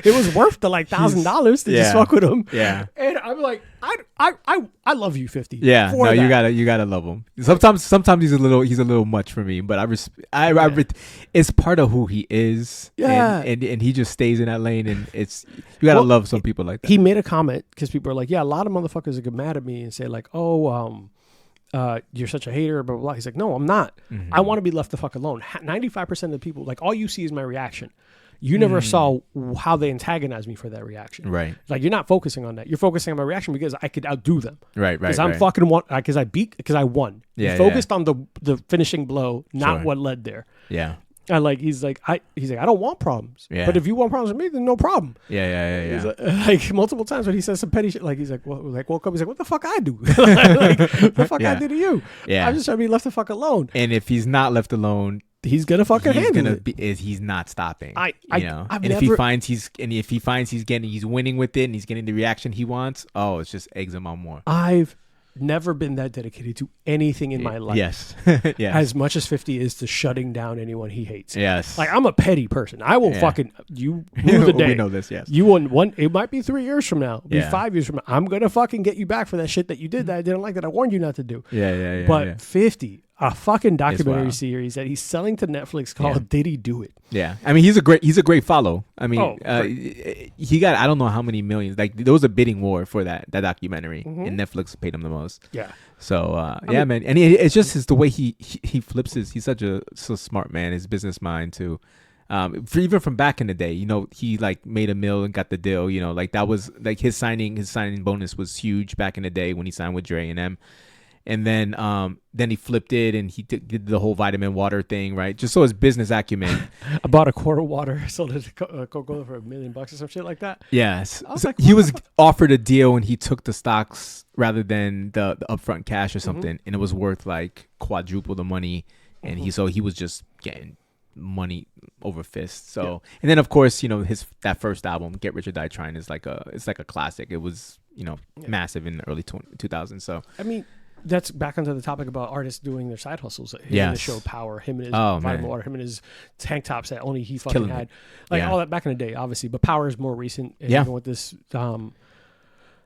It was worth the $1,000 to just fuck with him. And I'm like, I love you, 50. You gotta love him. Sometimes he's a little much for me, but it's part of who he is. And he just stays in that lane, and you gotta love some people like that. He made a comment because people are like, a lot of motherfuckers get mad at me and say like, you're such a hater, blah, blah, blah. He's like, no, I'm not. I want to be left the fuck alone. 95% of the people, like, all you see is my reaction. You never saw how they antagonize me for that reaction. Right. Like, you're not focusing on that. You're focusing on my reaction because I could outdo them. Right. Because I'm fucking because I won. You focused on the finishing blow, not what led there. He's like, I don't want problems. But if you want problems with me, then no problem. He's like multiple times when he says some petty shit, like he's like, woke up, he's like, what the fuck I do? What the fuck I do to you? I'm just trying to be left the fuck alone. And if he's not left alone, he's gonna fucking handle it. He's not stopping. If he finds he's winning with it and he's getting the reaction he wants, it's just eggs him on more. I've never been that dedicated to anything in my life. Yes. As much as 50 is to shutting down anyone he hates. Yes. Like, I'm a petty person. I will fucking you rue the day. We know this, yes. You won one. It might be 3 years from now. It'll be 5 years from now. I'm gonna fucking get you back for that shit that you did that I didn't like, that I warned you not to do. But 50, a fucking documentary series that he's selling to Netflix called Diddy Do It. I mean, he's a great follow. I mean, he got, I don't know how many millions. Like, there was a bidding war for that documentary, and Netflix paid him the most. So man, and it's just the way he flips his. He's so smart, man. His business mind too. Even from back in the day, he like made a mill and got the deal. Like that was like his signing bonus was huge back in the day when he signed with Dre and M. And then he flipped it and he did the whole vitamin water thing, right? Just so his business acumen. I bought a quart of water, sold it to Coca-Cola for $1 million or some shit like that. Yes. He was offered a deal and he took the stocks rather than the upfront cash or something. And it was worth like quadruple the money. And he was just getting money over fist. So, and then of course, that first album, Get Rich or Die Trying, is like a classic. It was, massive in the early 2000s. So, I mean, that's back onto the topic about artists doing their side hustles. In the show Power, him and his vitamin water, him and his tank tops that only he fucking had. Like all that back in the day, obviously. But Power is more recent. And even with this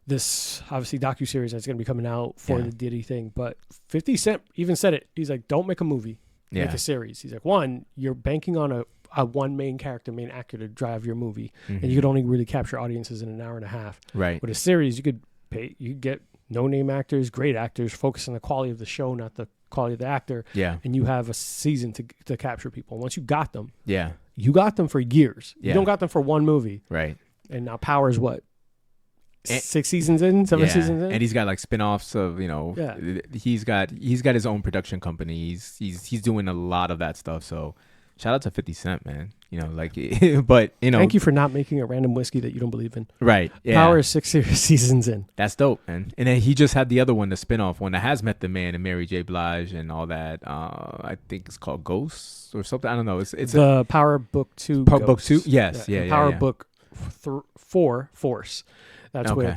this obviously docuseries that's going to be coming out for the Diddy thing. But 50 Cent even said it. He's like, don't make a movie. Make a series. He's like, one, you're banking on a one main actor to drive your movie. And you could only really capture audiences in an hour and a half. Right. With a series, you could get no-name actors, great actors, focus on the quality of the show, not the quality of the actor. And you have a season to capture people. Once you got them, you got them for years. You don't got them for one movie. Right. And now Power is what? 6 seasons in, 7 seasons in, and he's got like spinoffs of he's got his own production company. He's doing a lot of that stuff. So shout out to 50 Cent, man. But thank you for not making a random whiskey that you don't believe in. Right. Yeah. Power is 6 seasons in. That's dope, man. And then he just had the other one, the spinoff one that has Met the Man and Mary J. Blige and all that. I think it's called Ghosts or something. I don't know. It's the Power Book 2. Book 2. Yes. Yeah. Power Book 4 Force. That's with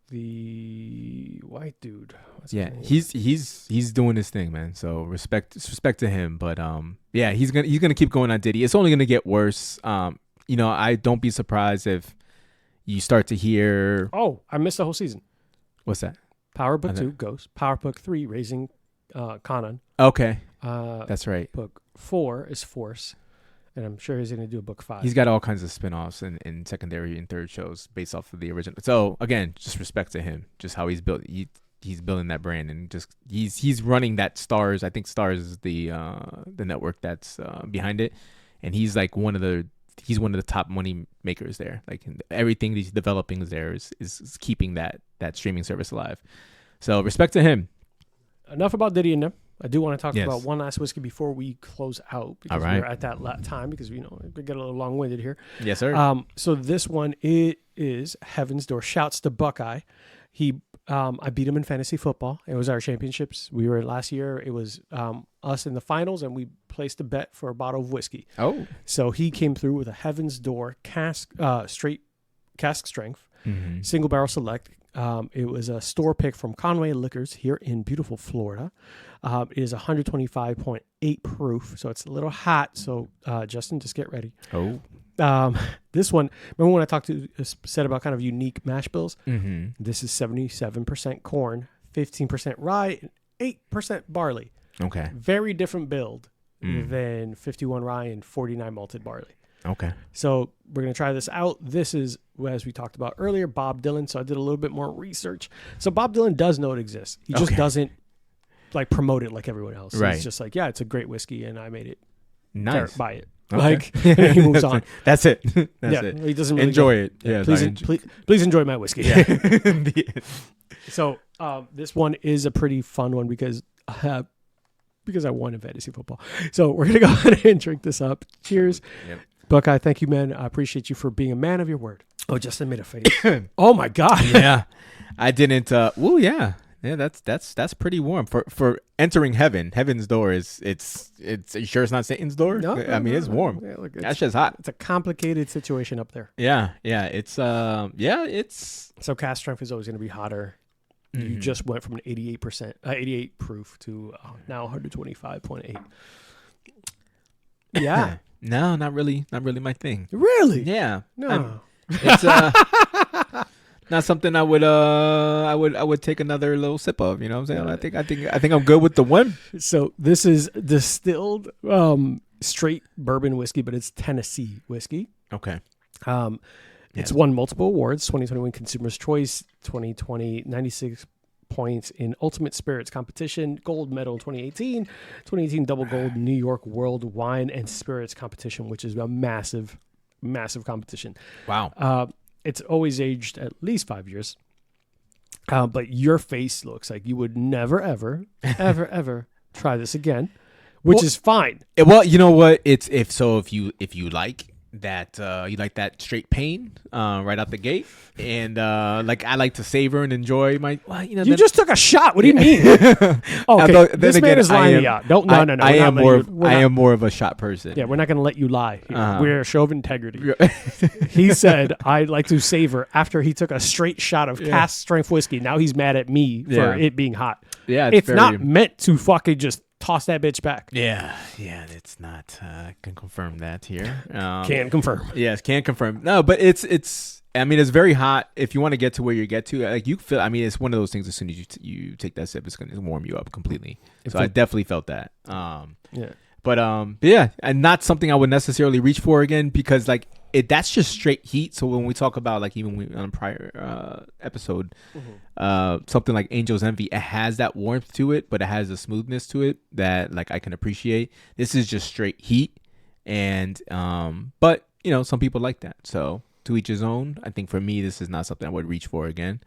the white dude. He's doing his thing, man. So respect to him. But he's gonna keep going on Diddy. It's only gonna get worse. I don't be surprised if you start to hear. Oh, I missed the whole season. What's that? Power Book 2, Ghost. Power Book 3, Raising Kanan. Okay, that's right. Book 4 is Force. And I'm sure he's going to do a book 5. He's got all kinds of spinoffs and secondary and third shows based off of the original. So again, just respect to him, just how he's built. He's building that brand and just he's running that Stars. I think Stars is the network that's behind it, and he's like one of the top money makers there. Like everything he's developing there is keeping that streaming service alive. So respect to him. Enough about Diddy and them. I do want to talk about one last whiskey before we close out because we're at that time because we get a little long-winded here. Yes, sir. So this one is Heaven's Door. Shouts to Buckeye. I beat him in fantasy football. It was our championships. We were last year. It was us in the finals, and we placed a bet for a bottle of whiskey. Oh, so he came through with a Heaven's Door straight cask strength, single barrel select. It was a store pick from Conway Liquors here in beautiful Florida. It is 125.8 proof, so it's a little hot. So, Justin, just get ready. Oh. This one, remember when I said about kind of unique mash bills? Mm-hmm. This is 77% corn, 15% rye, and 8% barley. Okay. Very different build than 51 rye and 49 malted barley. Okay. So we're going to try this out. This is, as we talked about earlier, Bob Dylan. So I did a little bit more research. So Bob Dylan does know it exists. He just doesn't promote it like everyone else. Right. He's just like, yeah, it's a great whiskey and I made it. Nice. Buy it. Okay. And he moves on. That's it. That's it. He doesn't really enjoy it. Yeah, Yes, please enjoy my whiskey. Yeah. So this one is a pretty fun one because I won in fantasy football. So we're going to go ahead and drink this up. Cheers. Yep. Buckeye, thank you, man. I appreciate you for being a man of your word. Oh, Justin made a face. Oh my God. Yeah. I didn't yeah. Yeah, that's pretty warm. For entering Heaven's Door it's you sure it's not Satan's door? No, I mean it's warm. Yeah, look, That's just hot. It's a complicated situation up there. Yeah. It's So cask strength is always going to be hotter. Mm-hmm. You just went from an 88 proof to now 125.8. Yeah. No, not really my thing. Really? Yeah. No. It's not something I would take another little sip of, you know what I'm saying? I think I'm good with the one. So this is distilled straight bourbon whiskey, but it's Tennessee whiskey. Okay. It's won multiple awards, 2021 Consumer's Choice, 2020 96 points in Ultimate Spirits Competition, gold medal in 2018 double gold New York World Wine and Spirits Competition, which is a massive, massive competition. Wow. It's always aged at least 5 years. But your face looks like you would never, ever, ever, ever try this again, which is fine. Well, you know what? If you like that, you like that straight pain right out the gate, and I like to savor and enjoy my. Well, you just took a shot. What do you mean? Okay, this man is lying. No. I am more of a shot person. Yeah, we're not going to let you lie here. We're a show of integrity. He said I'd like to savor after he took a straight shot of cask strength whiskey. Now he's mad at me for it being hot. Yeah, it's not meant to fucking just toss that bitch back. Yeah, it's not. I can confirm that here. Can confirm. Yes, can confirm. No, but it's. I mean, it's very hot. If you want to get to where you get to, like you feel. I mean, it's one of those things. As soon as you take that sip, it's going to warm you up completely. So I definitely felt that. Yeah. But yeah, and not something I would necessarily reach for again because that's just straight heat. So when we talk about even on a prior episode, something like Angel's Envy, it has that warmth to it, but it has a smoothness to it that I can appreciate. This is just straight heat, and but some people like that. So to each his own. I think for me, this is not something I would reach for again.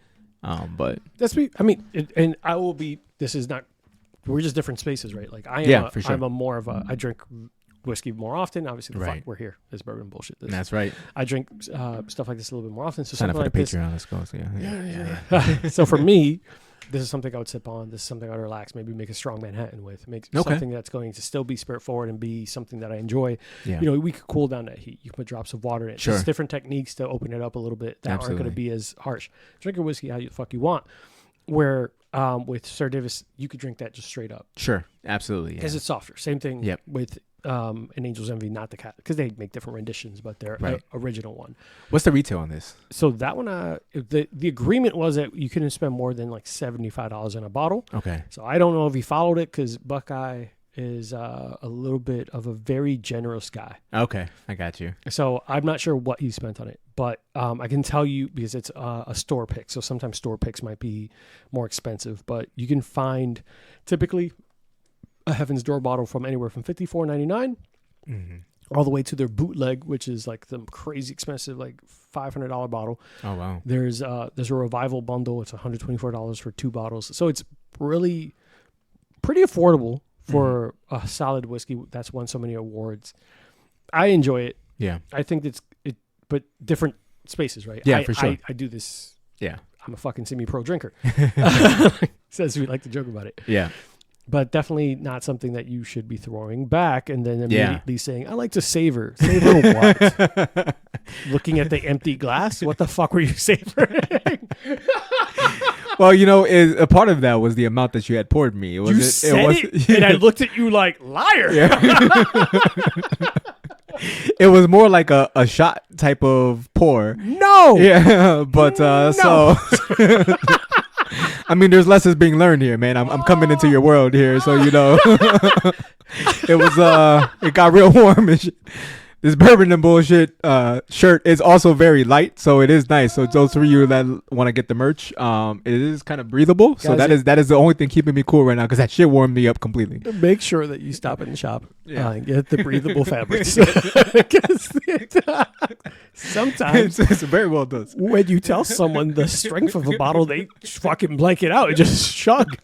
But that's me. I mean, and I will be. This is not. We're just different spaces, right? Like I am. For sure. I'm a more of a. I drink whiskey more often. Obviously, the fuck we're here. It's bourbon and bullshit. That's right. I drink stuff like this a little bit more often. So sign up something for like the Patreon. this. Let's go. Yeah. So for me, this is something I would sip on. This is something I'd relax. Maybe make a strong Manhattan with. Make something that's going to still be spirit forward and be something that I enjoy. Yeah. You know, we could cool down that heat. You can put drops of water in it. Sure. There's different techniques to open it up a little bit that aren't going to be as harsh. Drink your whiskey how the fuck you want. Where with Sir Davis, you could drink that just straight up. Sure. Absolutely. Because it's softer. Same thing with an Angel's Envy, not the cat, because they make different renditions, but their original one. What's the retail on this? So that one, the agreement was that you couldn't spend more than like $75 in a bottle. Okay. So I don't know if he followed it because Buckeye is a little bit of a very generous guy. Okay, I got you. So I'm not sure what he spent on it, but I can tell you because it's a store pick. So sometimes store picks might be more expensive, but you can find typically a Heaven's Door bottle from anywhere from $54.99 all the way to their bootleg, which is like the crazy expensive, like $500 bottle. Oh wow! There's a revival bundle. It's $124 for 2 bottles. So it's really pretty affordable for a solid whiskey that's won so many awards. I enjoy it. Yeah, I think but different spaces, right? Yeah, for sure. I do this. Yeah, I'm a fucking semi-pro drinker. Says we like to joke about it. Yeah. But definitely not something that you should be throwing back and then immediately saying, I like to savor. Savor what? Looking at the empty glass? What the fuck were you savoring? Well, you know, a part of that was the amount that you had poured me. And I looked at you like, liar. Yeah. It was more like a shot type of pour. No. Yeah, but so... I mean, there's lessons being learned here, man. I'm coming into your world here, so you know. It got real warm and shit. This Bourbon and Bullshit shirt is also very light, so it is nice. So those of you that want to get the merch, it is kind of breathable. So that is the only thing keeping me cool right now because that shit warmed me up completely. Make sure that you stop in the shop and get the breathable fabrics. Sometimes it's very well done. When you tell someone the strength of a bottle, they fucking blank it out and just shrug.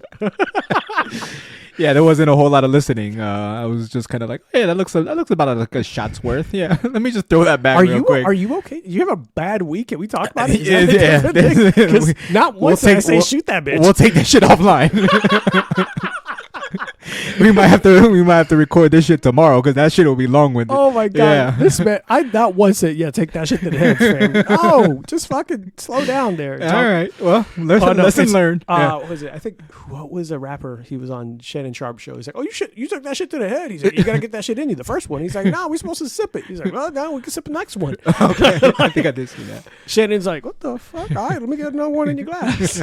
Yeah, there wasn't a whole lot of listening. I was just kind of like, hey, that looks about like a shot's worth. Yeah, let me just throw that back real quick. Are you okay? Do you have a bad week? Can we talk about it? Yeah. Not once did I say shoot that bitch. We'll take that shit offline. we might have to record this shit tomorrow because that shit will be long-winded. Oh my god, yeah. This man, I not once said, take that shit to the head, fam. No, just fucking slow down there. All right, well, lesson learned. What was it? I think what was a rapper? He was on Shannon Sharp's show. He's like, you took that shit to the head. He's like, you gotta get that shit in you. The first one. He's like, no, we're supposed to sip it. He's like, well, now we can sip the next one. Okay, I think I did see that. Shannon's like, what the fuck? All right, let me get another one in your glass.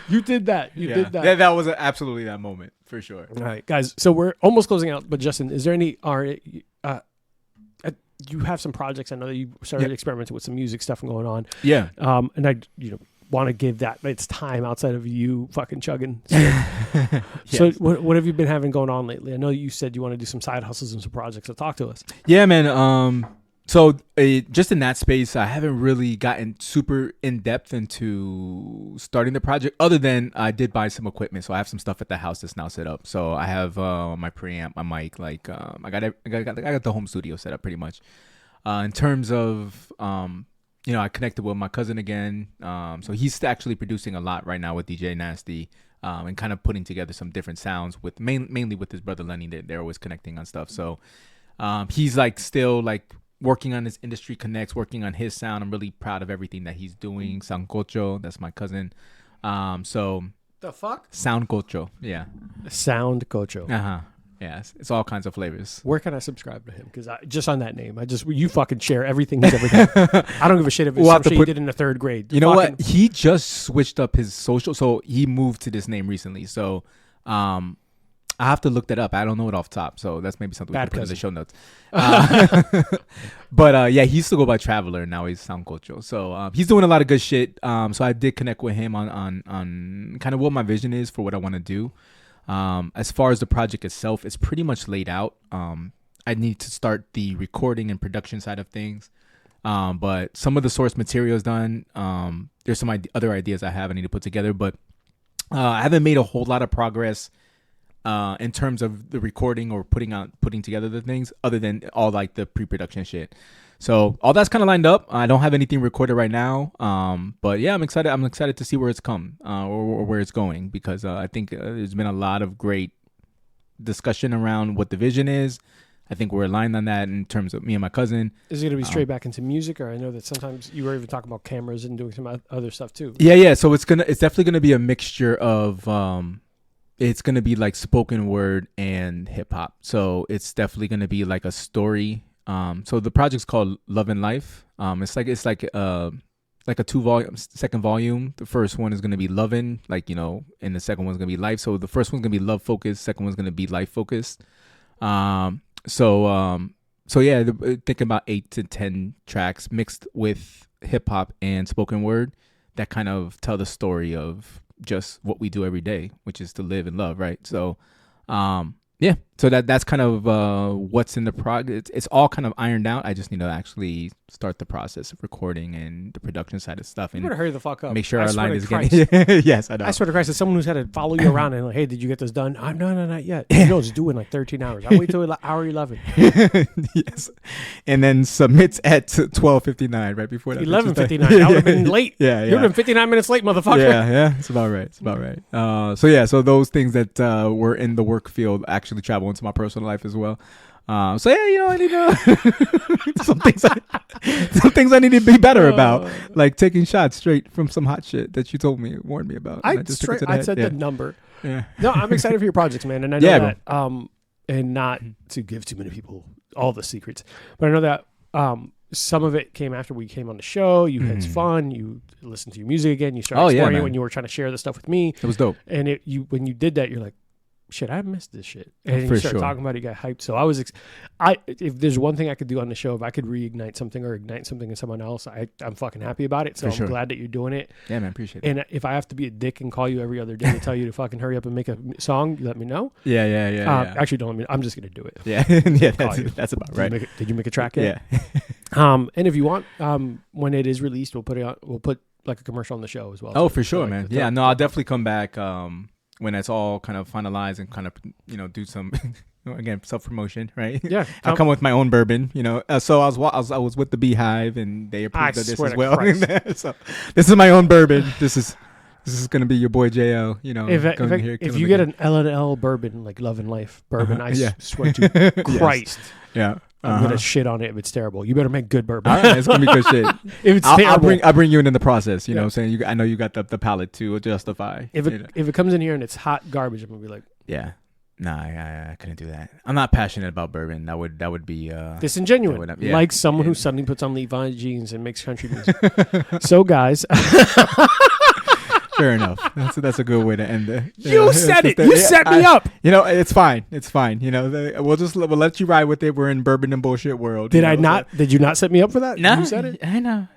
You did that. You did that. That was absolutely that moment. For sure. All right, guys. So we're almost closing out. But Justin, is there any? You have some projects. I know that you started experimenting with some music stuff going on. Yeah. And I, want to give that its time outside of you fucking chugging. So, yes. So what have you been having going on lately? I know you said you want to do some side hustles and some projects. So talk to us. Yeah, man. So just in that space, I haven't really gotten super in depth into starting the project other than I did buy some equipment. So I have some stuff at the house that's now set up. So I have my preamp, my mic, I got the home studio set up pretty much. In terms of, I connected with my cousin again. So he's actually producing a lot right now with DJ Nasty and kind of putting together some different sounds with mainly with his brother Lenny. They're always connecting on stuff. So he's still working on his industry connects, working on his sound. I'm really proud of everything that he's doing. Sancocho, that's my cousin. So the fuck? Soundcocho, yeah. Soundcocho. Yeah, it's all kinds of flavors. Where can I subscribe to him? Because just on that name, you fucking share everything he's ever done. I don't give a shit if it's some shit he did in the 3rd grade. You know what? He just switched up his social, so he moved to this name recently. So, I have to look that up. I don't know it off top, so that's maybe something we can put in the show notes. But he used to go by Traveler, and now he's Sancocho. So he's doing a lot of good shit. So I did connect with him on kind of what my vision is for what I want to do. As far as the project itself, it's pretty much laid out. I need to start the recording and production side of things. But some of the source material is done. There's some other ideas I need to put together, but I haven't made a whole lot of progress in terms of the recording or putting together the things, other than all like the pre-production shit. So all that's kind of lined up. I don't have anything recorded right now. But yeah, I'm excited. I'm excited to see where it's or where it's going, because I think there's been a lot of great discussion around what the vision is. I think we're aligned on that in terms of me and my cousin. Is it going to be straight back into music, or I know that sometimes you were even talking about cameras and doing some other stuff too? Yeah. So it's definitely gonna be a mixture of it's gonna be like spoken word and hip hop. So it's definitely gonna be like a story. So the project's called Love and Life. It's like a 2-volume, second volume. The first one is gonna be Lovin', and the second one's gonna be Life. So the first one's gonna be love focused, second one's gonna be life focused. So yeah, thinking about 8 to 10 tracks mixed with hip hop and spoken word that kind of tell the story of just what we do every day, which is to live and love, right? So, yeah. So that's kind of what's in the project. It's all kind of ironed out. I just need to actually start the process of recording and the production side of stuff. And you better hurry the fuck up. Make sure our line is getting. Yes, I know. I swear to Christ, as someone who's had to follow you around and like, hey, did you get this done? No, not yet. No, it's due in like 13 hours. I'll wait till hour 11. Yes, and then submits at 12:59, right before that. 11:59. I would have been late. Yeah. You would have been 59 minutes late, motherfucker. Yeah. It's about right. So those things that were in the work field actually travel into my personal life as well. I need to some things I need to be better about, like taking shots straight from some hot shit that you warned me about. I said the number. Yeah. No, I'm excited for your projects, man, and I know that. And not to give too many people all the secrets, but I know that some of it came after we came on the show. You had fun. You listened to your music again. You started exploring it when you were trying to share the stuff with me. It was dope. And when you did that, you're like, shit, I missed this shit. And you started talking about it, you got hyped. So if there's one thing I could do on the show, if I could reignite something or ignite something in someone else, I'm fucking happy about it. So I'm glad that you're doing it. Yeah, man, appreciate it. And if I have to be a dick and call you every other day to tell you to fucking hurry up and make a song, you let me know. Yeah. Actually, don't let me. I'm just gonna do it. Yeah, that's about right. Did you make a track yet? Yeah. And if you want, when it is released, we'll put like a commercial on the show as well. Oh, for sure, man. Yeah, no, I'll definitely come back. When it's all kind of finalized and kind of, do some, again, self-promotion, right? Yeah. I'll come with my own bourbon, So I was with the Beehive and they approved of this as well. So this is my own bourbon. This is going to be your boy J.O., If you get an L&L bourbon, like Love and Life bourbon, I swear to Christ. Yeah. I'm gonna shit on it if it's terrible. You better make good bourbon. All right, it's gonna be good shit. If it's terrible, I'll bring you in the process. You know what I'm saying? I know you got the palate to justify. If it comes in here and it's hot garbage, I'm gonna be like, yeah, nah, I couldn't do that. I'm not passionate about bourbon. That would be disingenuous. Like someone who suddenly puts on Levi's jeans and makes country music. So guys. Fair enough. That's a good way to end it. You said it. You set me up. It's fine. It's fine. We'll let you ride with it. We're in Bourbon and Bullshit world. Did I not? Did you not set me up for that? No, you said it. I know.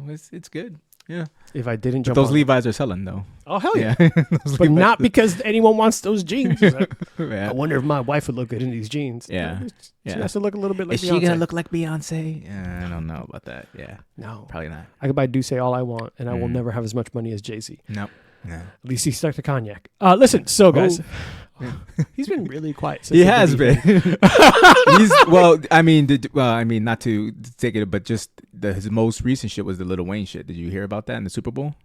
It's good. Yeah. If I didn't jump, those Levi's are selling though. Oh hell yeah! But not because anyone wants those jeans. Yeah. I wonder if my wife would look good in these jeans. Yeah. She has to look a little bit like. Is Beyonce. she gonna look like Beyonce? I don't know about that. Yeah. No, probably not. I could buy Douce all I want, and I will never have as much money as Jay-Z. Nope. No. At least he stuck to cognac. Listen, so guys, he's been really quiet. He has been. Not to take it, but just his most recent shit was the Lil Wayne shit. Did you hear about that in the Super Bowl?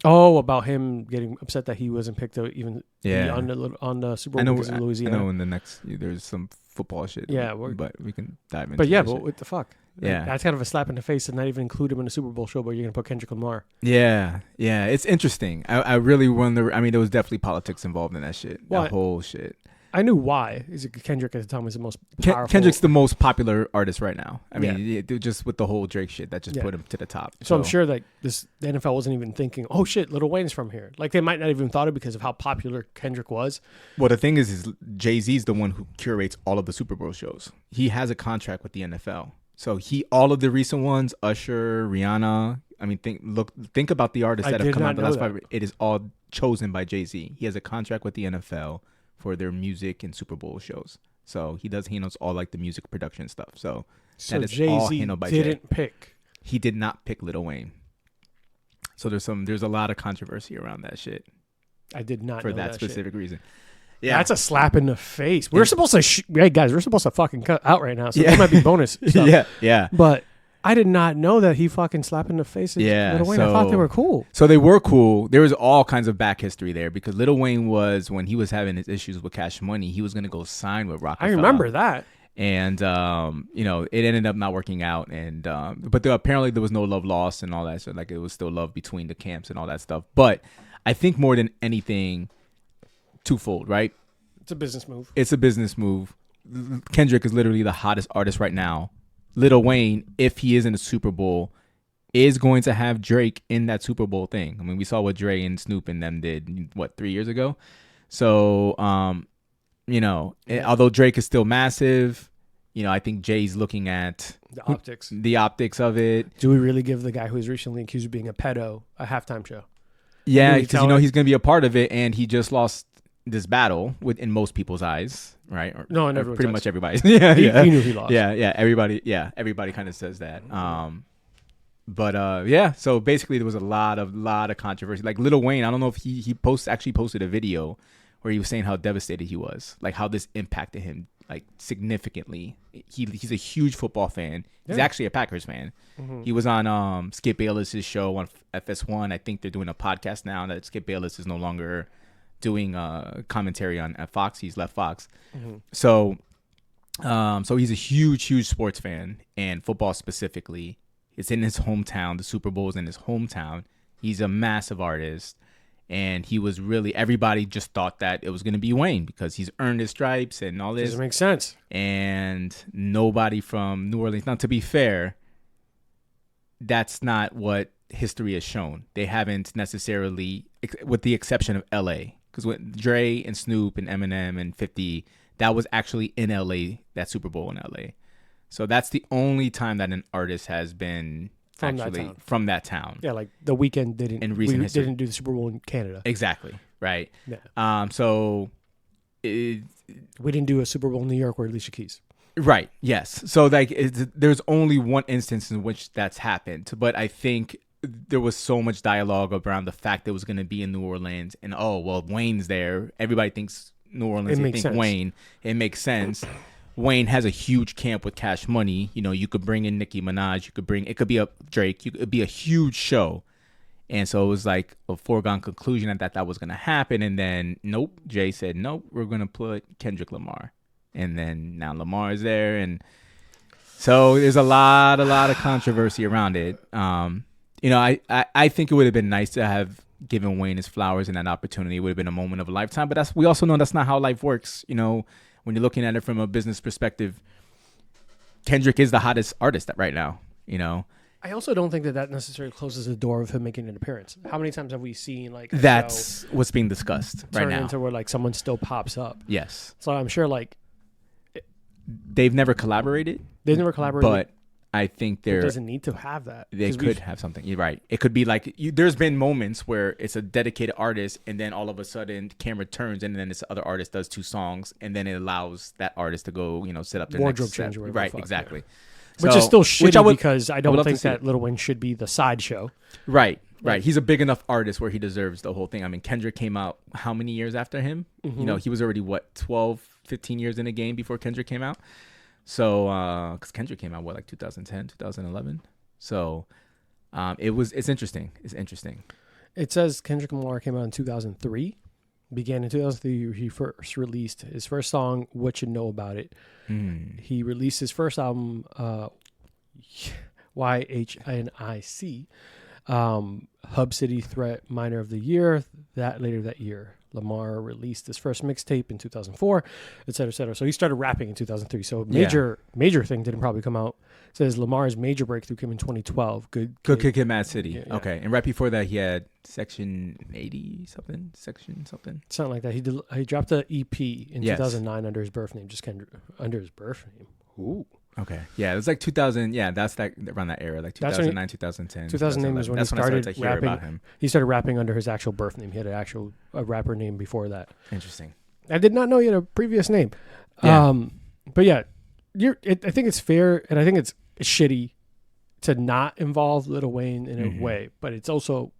Oh, about him getting upset that he wasn't picked to even be on the Super Bowl because of Louisiana. I know in the next there's some football shit. Yeah, but we can dive into. But but what the fuck? Yeah, that's kind of a slap in the face to not even include him in a Super Bowl show, but you're gonna put Kendrick Lamar. Yeah, it's interesting. I really wonder. I mean, there was definitely politics involved in that shit. That whole shit. I knew why. Kendrick at the time was the most powerful. Kendrick's the most popular artist right now. I mean, just with the whole Drake shit that just put him to the top. So I'm sure that the NFL wasn't even thinking, oh shit, Lil Wayne's from here. Like they might not even thought it because of how popular Kendrick was. Well, the thing is Jay-Z's the one who curates all of the Super Bowl shows. He has a contract with the NFL. So all of the recent ones, Usher, Rihanna. I mean, think about the artists that have come out the last 5 years. It is all chosen by Jay-Z. He has a contract with the NFL for their music and Super Bowl shows. So he knows all like the music production stuff. So So that is Jay-Z all handled by Jay. didn't pick. He did not pick Lil Wayne. So there's a lot of controversy around that shit. I did not for know that specific reason. Yeah, that's a slap in the face. We're supposed to, hey guys, we're supposed to fucking cut out right now. So this might be bonus stuff. Yeah. But I did not know that he fucking slapped in the face. Lil Wayne. I thought they were cool. So they were cool. There was all kinds of back history there because Lil Wayne was, when he was having his issues with Cash Money, he was going to go sign with Rockefeller. I remember that. And it ended up not working out. And but apparently there was no love lost and all that. So like it was still love between the camps and all that stuff. But I think more than anything, twofold, right? It's a business move. It's a business move. Kendrick is literally the hottest artist right now. Lil Wayne, if he is in the Super Bowl, is going to have Drake in that Super Bowl thing. I mean, we saw what Dre and Snoop and them did, 3 years ago? So, although Drake is still massive, I think Jay's looking at the optics of it. Do we really give the guy who was recently accused of being a pedo a halftime show? Yeah, because he's going to be a part of it, and he just lost this battle in most people's eyes, right? Pretty much everybody's. He knew he lost. Everybody kind of says that. So basically there was a lot of controversy. Like Lil Wayne, I don't know if he posted a video where he was saying how devastated he was, like how this impacted him like significantly. He's a huge football fan. He's actually a Packers fan. Mm-hmm. He was on Skip Bayless's show on FS1. I think they're doing a podcast now that Skip Bayless is no longer doing commentary on Fox. He's left Fox. Mm-hmm. So he's a huge sports fan, and football specifically. It's in his hometown. The Super Bowl is in his hometown. He's a massive artist, and he was really, everybody just thought that it was going to be Wayne because he's earned his stripes and all this. Doesn't make sense. And nobody from New Orleans. Now, to be fair, that's not what history has shown. They haven't necessarily, with the exception of L.A., because with Dre and Snoop and Eminem and 50, that was actually in L.A., that Super Bowl in L.A. So that's the only time that an artist has been from that town. Yeah, like The Weeknd didn't do the Super Bowl in Canada. Exactly, right. Yeah. We didn't do a Super Bowl in New York or Alicia Keys. Right, yes. So like there's only one instance in which that's happened. But I think there was so much dialogue around the fact that it was going to be in New Orleans, and Wayne's there. Everybody thinks New Orleans. They think sense. Wayne. It makes sense. Wayne has a huge camp with Cash Money. You could bring in Nicki Minaj. It could be a Drake. It could be a huge show, and so it was like a foregone conclusion that was going to happen. And then nope, Jay said nope. We're going to put Kendrick Lamar, and then now Lamar is there, and so there's a lot of controversy around it. I think it would have been nice to have given Wayne his flowers and that opportunity. It would have been a moment of a lifetime. But we also know that's not how life works. When you're looking at it from a business perspective, Kendrick is the hottest artist right now. I also don't think that necessarily closes the door of him making an appearance. How many times have we seen like that's what's being discussed right now? Turn into where like someone still pops up. Yes. So I'm sure like they've never collaborated. But I think it doesn't need to have that. They could have something. You're right. It could be like there's been moments where it's a dedicated artist, and then all of a sudden the camera turns, and then this other artist does 2 songs, and then it allows that artist to go, set up their wardrobe next change. Right. Exactly. Yeah. Which is still shitty because I don't think that Lil Wayne should be the sideshow. Right. He's a big enough artist where he deserves the whole thing. I mean, Kendrick came out how many years after him? Mm-hmm. He was already 12, 15 years in the game before Kendrick came out. So, because Kendrick came out, 2010, 2011? So, it's interesting. It's interesting. It says Kendrick Lamar came out in 2003. Began in 2003. He first released his first song, What You Know About It. He released his first album, YHNIC, Hub City Threat Minor of the Year. Later that year. Lamar released his first mixtape in 2004, et cetera, et cetera. So he started rapping in 2003. So major thing didn't probably come out. It says Lamar's major breakthrough came in 2012. Good Kid, Mad City. Yeah. Okay. And right before that, he had Section 80 something. Something like that. He dropped an EP in 2009 under his birth name. Just under his birth name. Ooh. Okay. Yeah, it was like 2000. Yeah, that's around that era, like 2009, 2010. 2009 was when he started rapping. About him. He started rapping under his actual birth name. He had a rapper name before that. Interesting. I did not know he had a previous name. Yeah. But yeah, I think it's fair, and I think it's shitty to not involve Lil Wayne in a way, but it's also,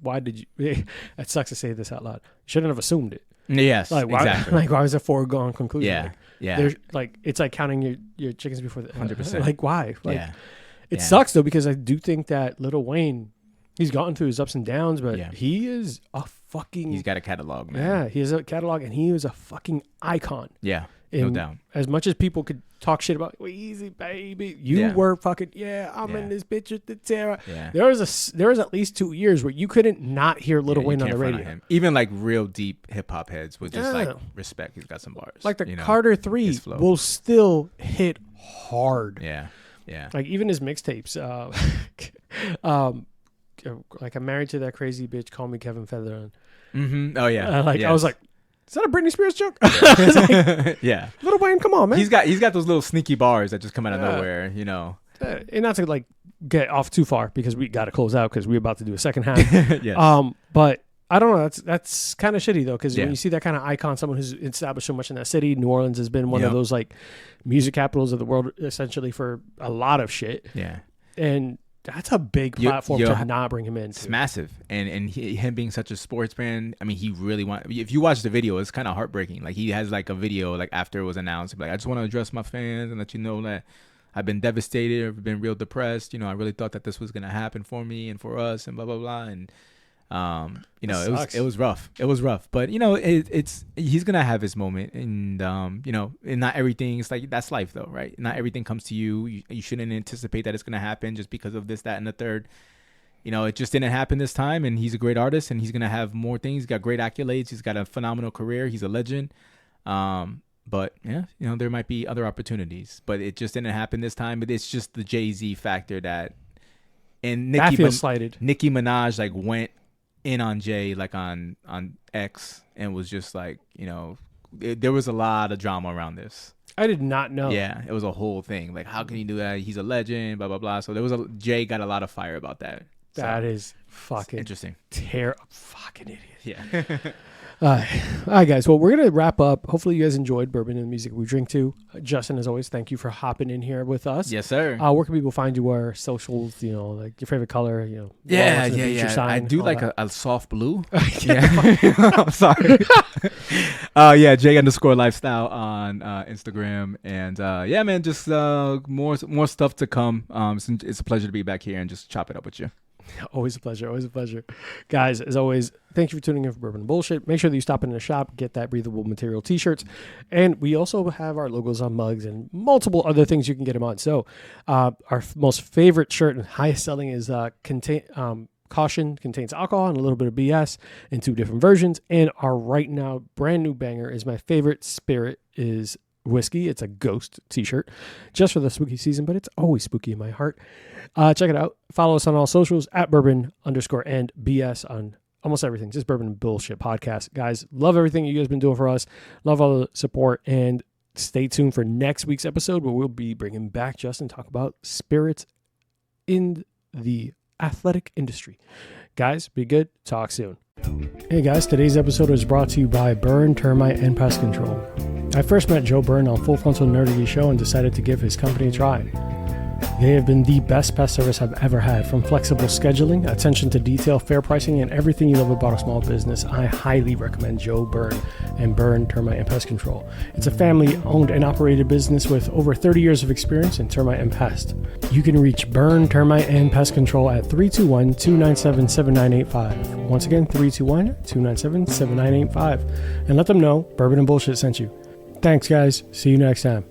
why did you? It sucks to say this out loud. You shouldn't have assumed it. Yes, like why, exactly. Like why was a foregone conclusion? Yeah, like, yeah. There's like it's like counting your chickens before the 100%. Like why? Like yeah. It sucks though, because I do think that Lil Wayne, he's gotten through his ups and downs, but he is a fucking. He's got a catalog, man. Yeah, he has a catalog, and he is a fucking icon. Yeah, no doubt. As much as people could talk shit about, well, easy baby, you were fucking I'm in this bitch with the terror. Yeah. There was at least 2 years where you couldn't not hear Lil Wayne on the radio. Him. Even like real deep hip hop heads would just like respect. He's got some bars. Like the Carter 3 will still hit hard. Yeah, yeah. Like even his mixtapes. Like I'm married to that crazy bitch. Call me Kevin Feather. Oh yeah. I was like, is that a Britney Spears joke? Like, yeah. Lil Wayne, come on, man. He's got those little sneaky bars that just come out of nowhere, you know. And not to like get off too far, because we got to close out because we're about to do a second half. Yes. But I don't know. That's kind of shitty though, because when you see that kind of icon, someone who's established so much in that city, New Orleans has been one of those like music capitals of the world, essentially, for a lot of shit. Yeah. And that's a big platform to not bring him in. It's massive. And him being such a sportsman, I mean, he really if you watch the video, it's kind of heartbreaking. Like he has like a video like after it was announced, like, I just want to address my fans and let you know that I've been devastated. I've been real depressed. You know, I really thought that this was going to happen for me and for us and blah, blah, blah. And, you know, it was rough. It was rough. But, you know, he's going to have his moment. And, you know, and not everything, it's like, that's life though, right? Not everything comes to you. You shouldn't anticipate that it's going to happen just because of this, that, and the third. You know, it just didn't happen this time. And he's a great artist, and he's going to have more things. He's got great accolades. He's got a phenomenal career. He's a legend. But yeah, you know, there might be other opportunities, but it just didn't happen this time. But it's just the Jay-Z factor that, and Nicki Minaj like went in on Jay, like on X, and was just like, you know, there was a lot of drama around this. I did not know. Yeah, it was a whole thing. Like, how can he do that? He's a legend, blah, blah, blah. So Jay got a lot of fire about that. That is fucking interesting. Fucking idiot. Yeah. All right, guys. Well, we're going to wrap up. Hopefully you guys enjoyed Bourbon and the Music We Drink To. Justin, as always, thank you for hopping in here with us. Yes, sir. Where can people find you? Our socials, you know, like your favorite color, you know. Yeah. Sign, I do like a soft blue. Yeah. I'm sorry. Yeah, J_lifestyle on Instagram. And yeah, man, just more stuff to come. It's a pleasure to be back here and just chop it up with you. Always a pleasure. Always a pleasure. Guys, as always, thank you for tuning in for Bourbon and Bullshit. Make sure that you stop in the shop, get that breathable material t-shirts. And we also have our logos on mugs and multiple other things you can get them on. So our most favorite shirt and highest selling is Caution contains alcohol and a little bit of BS in 2 different versions. And our right now brand new banger is my favorite spirit is whiskey. It's a ghost t-shirt just for the spooky season, but it's always spooky in my heart. Check it out. Follow us on all socials at Bourbon_and BS on almost everything. Just Bourbon and Bullshit Podcast. Guys, love everything you guys been doing for us. Love all the support, and stay tuned for next week's episode where we'll be bringing back Justin, talk about spirits in the athletic industry. Guys, be good. Talk soon. Hey guys, today's episode is brought to you by Burn, Termite, and Pest Control. I first met Joe Byrne on Full Frontal Nerdy Show and decided to give his company a try. They have been the best pest service I've ever had. From flexible scheduling, attention to detail, fair pricing, and everything you love about a small business, I highly recommend Joe Byrne and Burn, Termite, and Pest Control. It's a family-owned and operated business with over 30 years of experience in termite and pest. You can reach Burn, Termite, and Pest Control at 321-297-7985. Once again, 321-297-7985. And let them know Bourbon and Bullshit sent you. Thanks, guys. See you next time.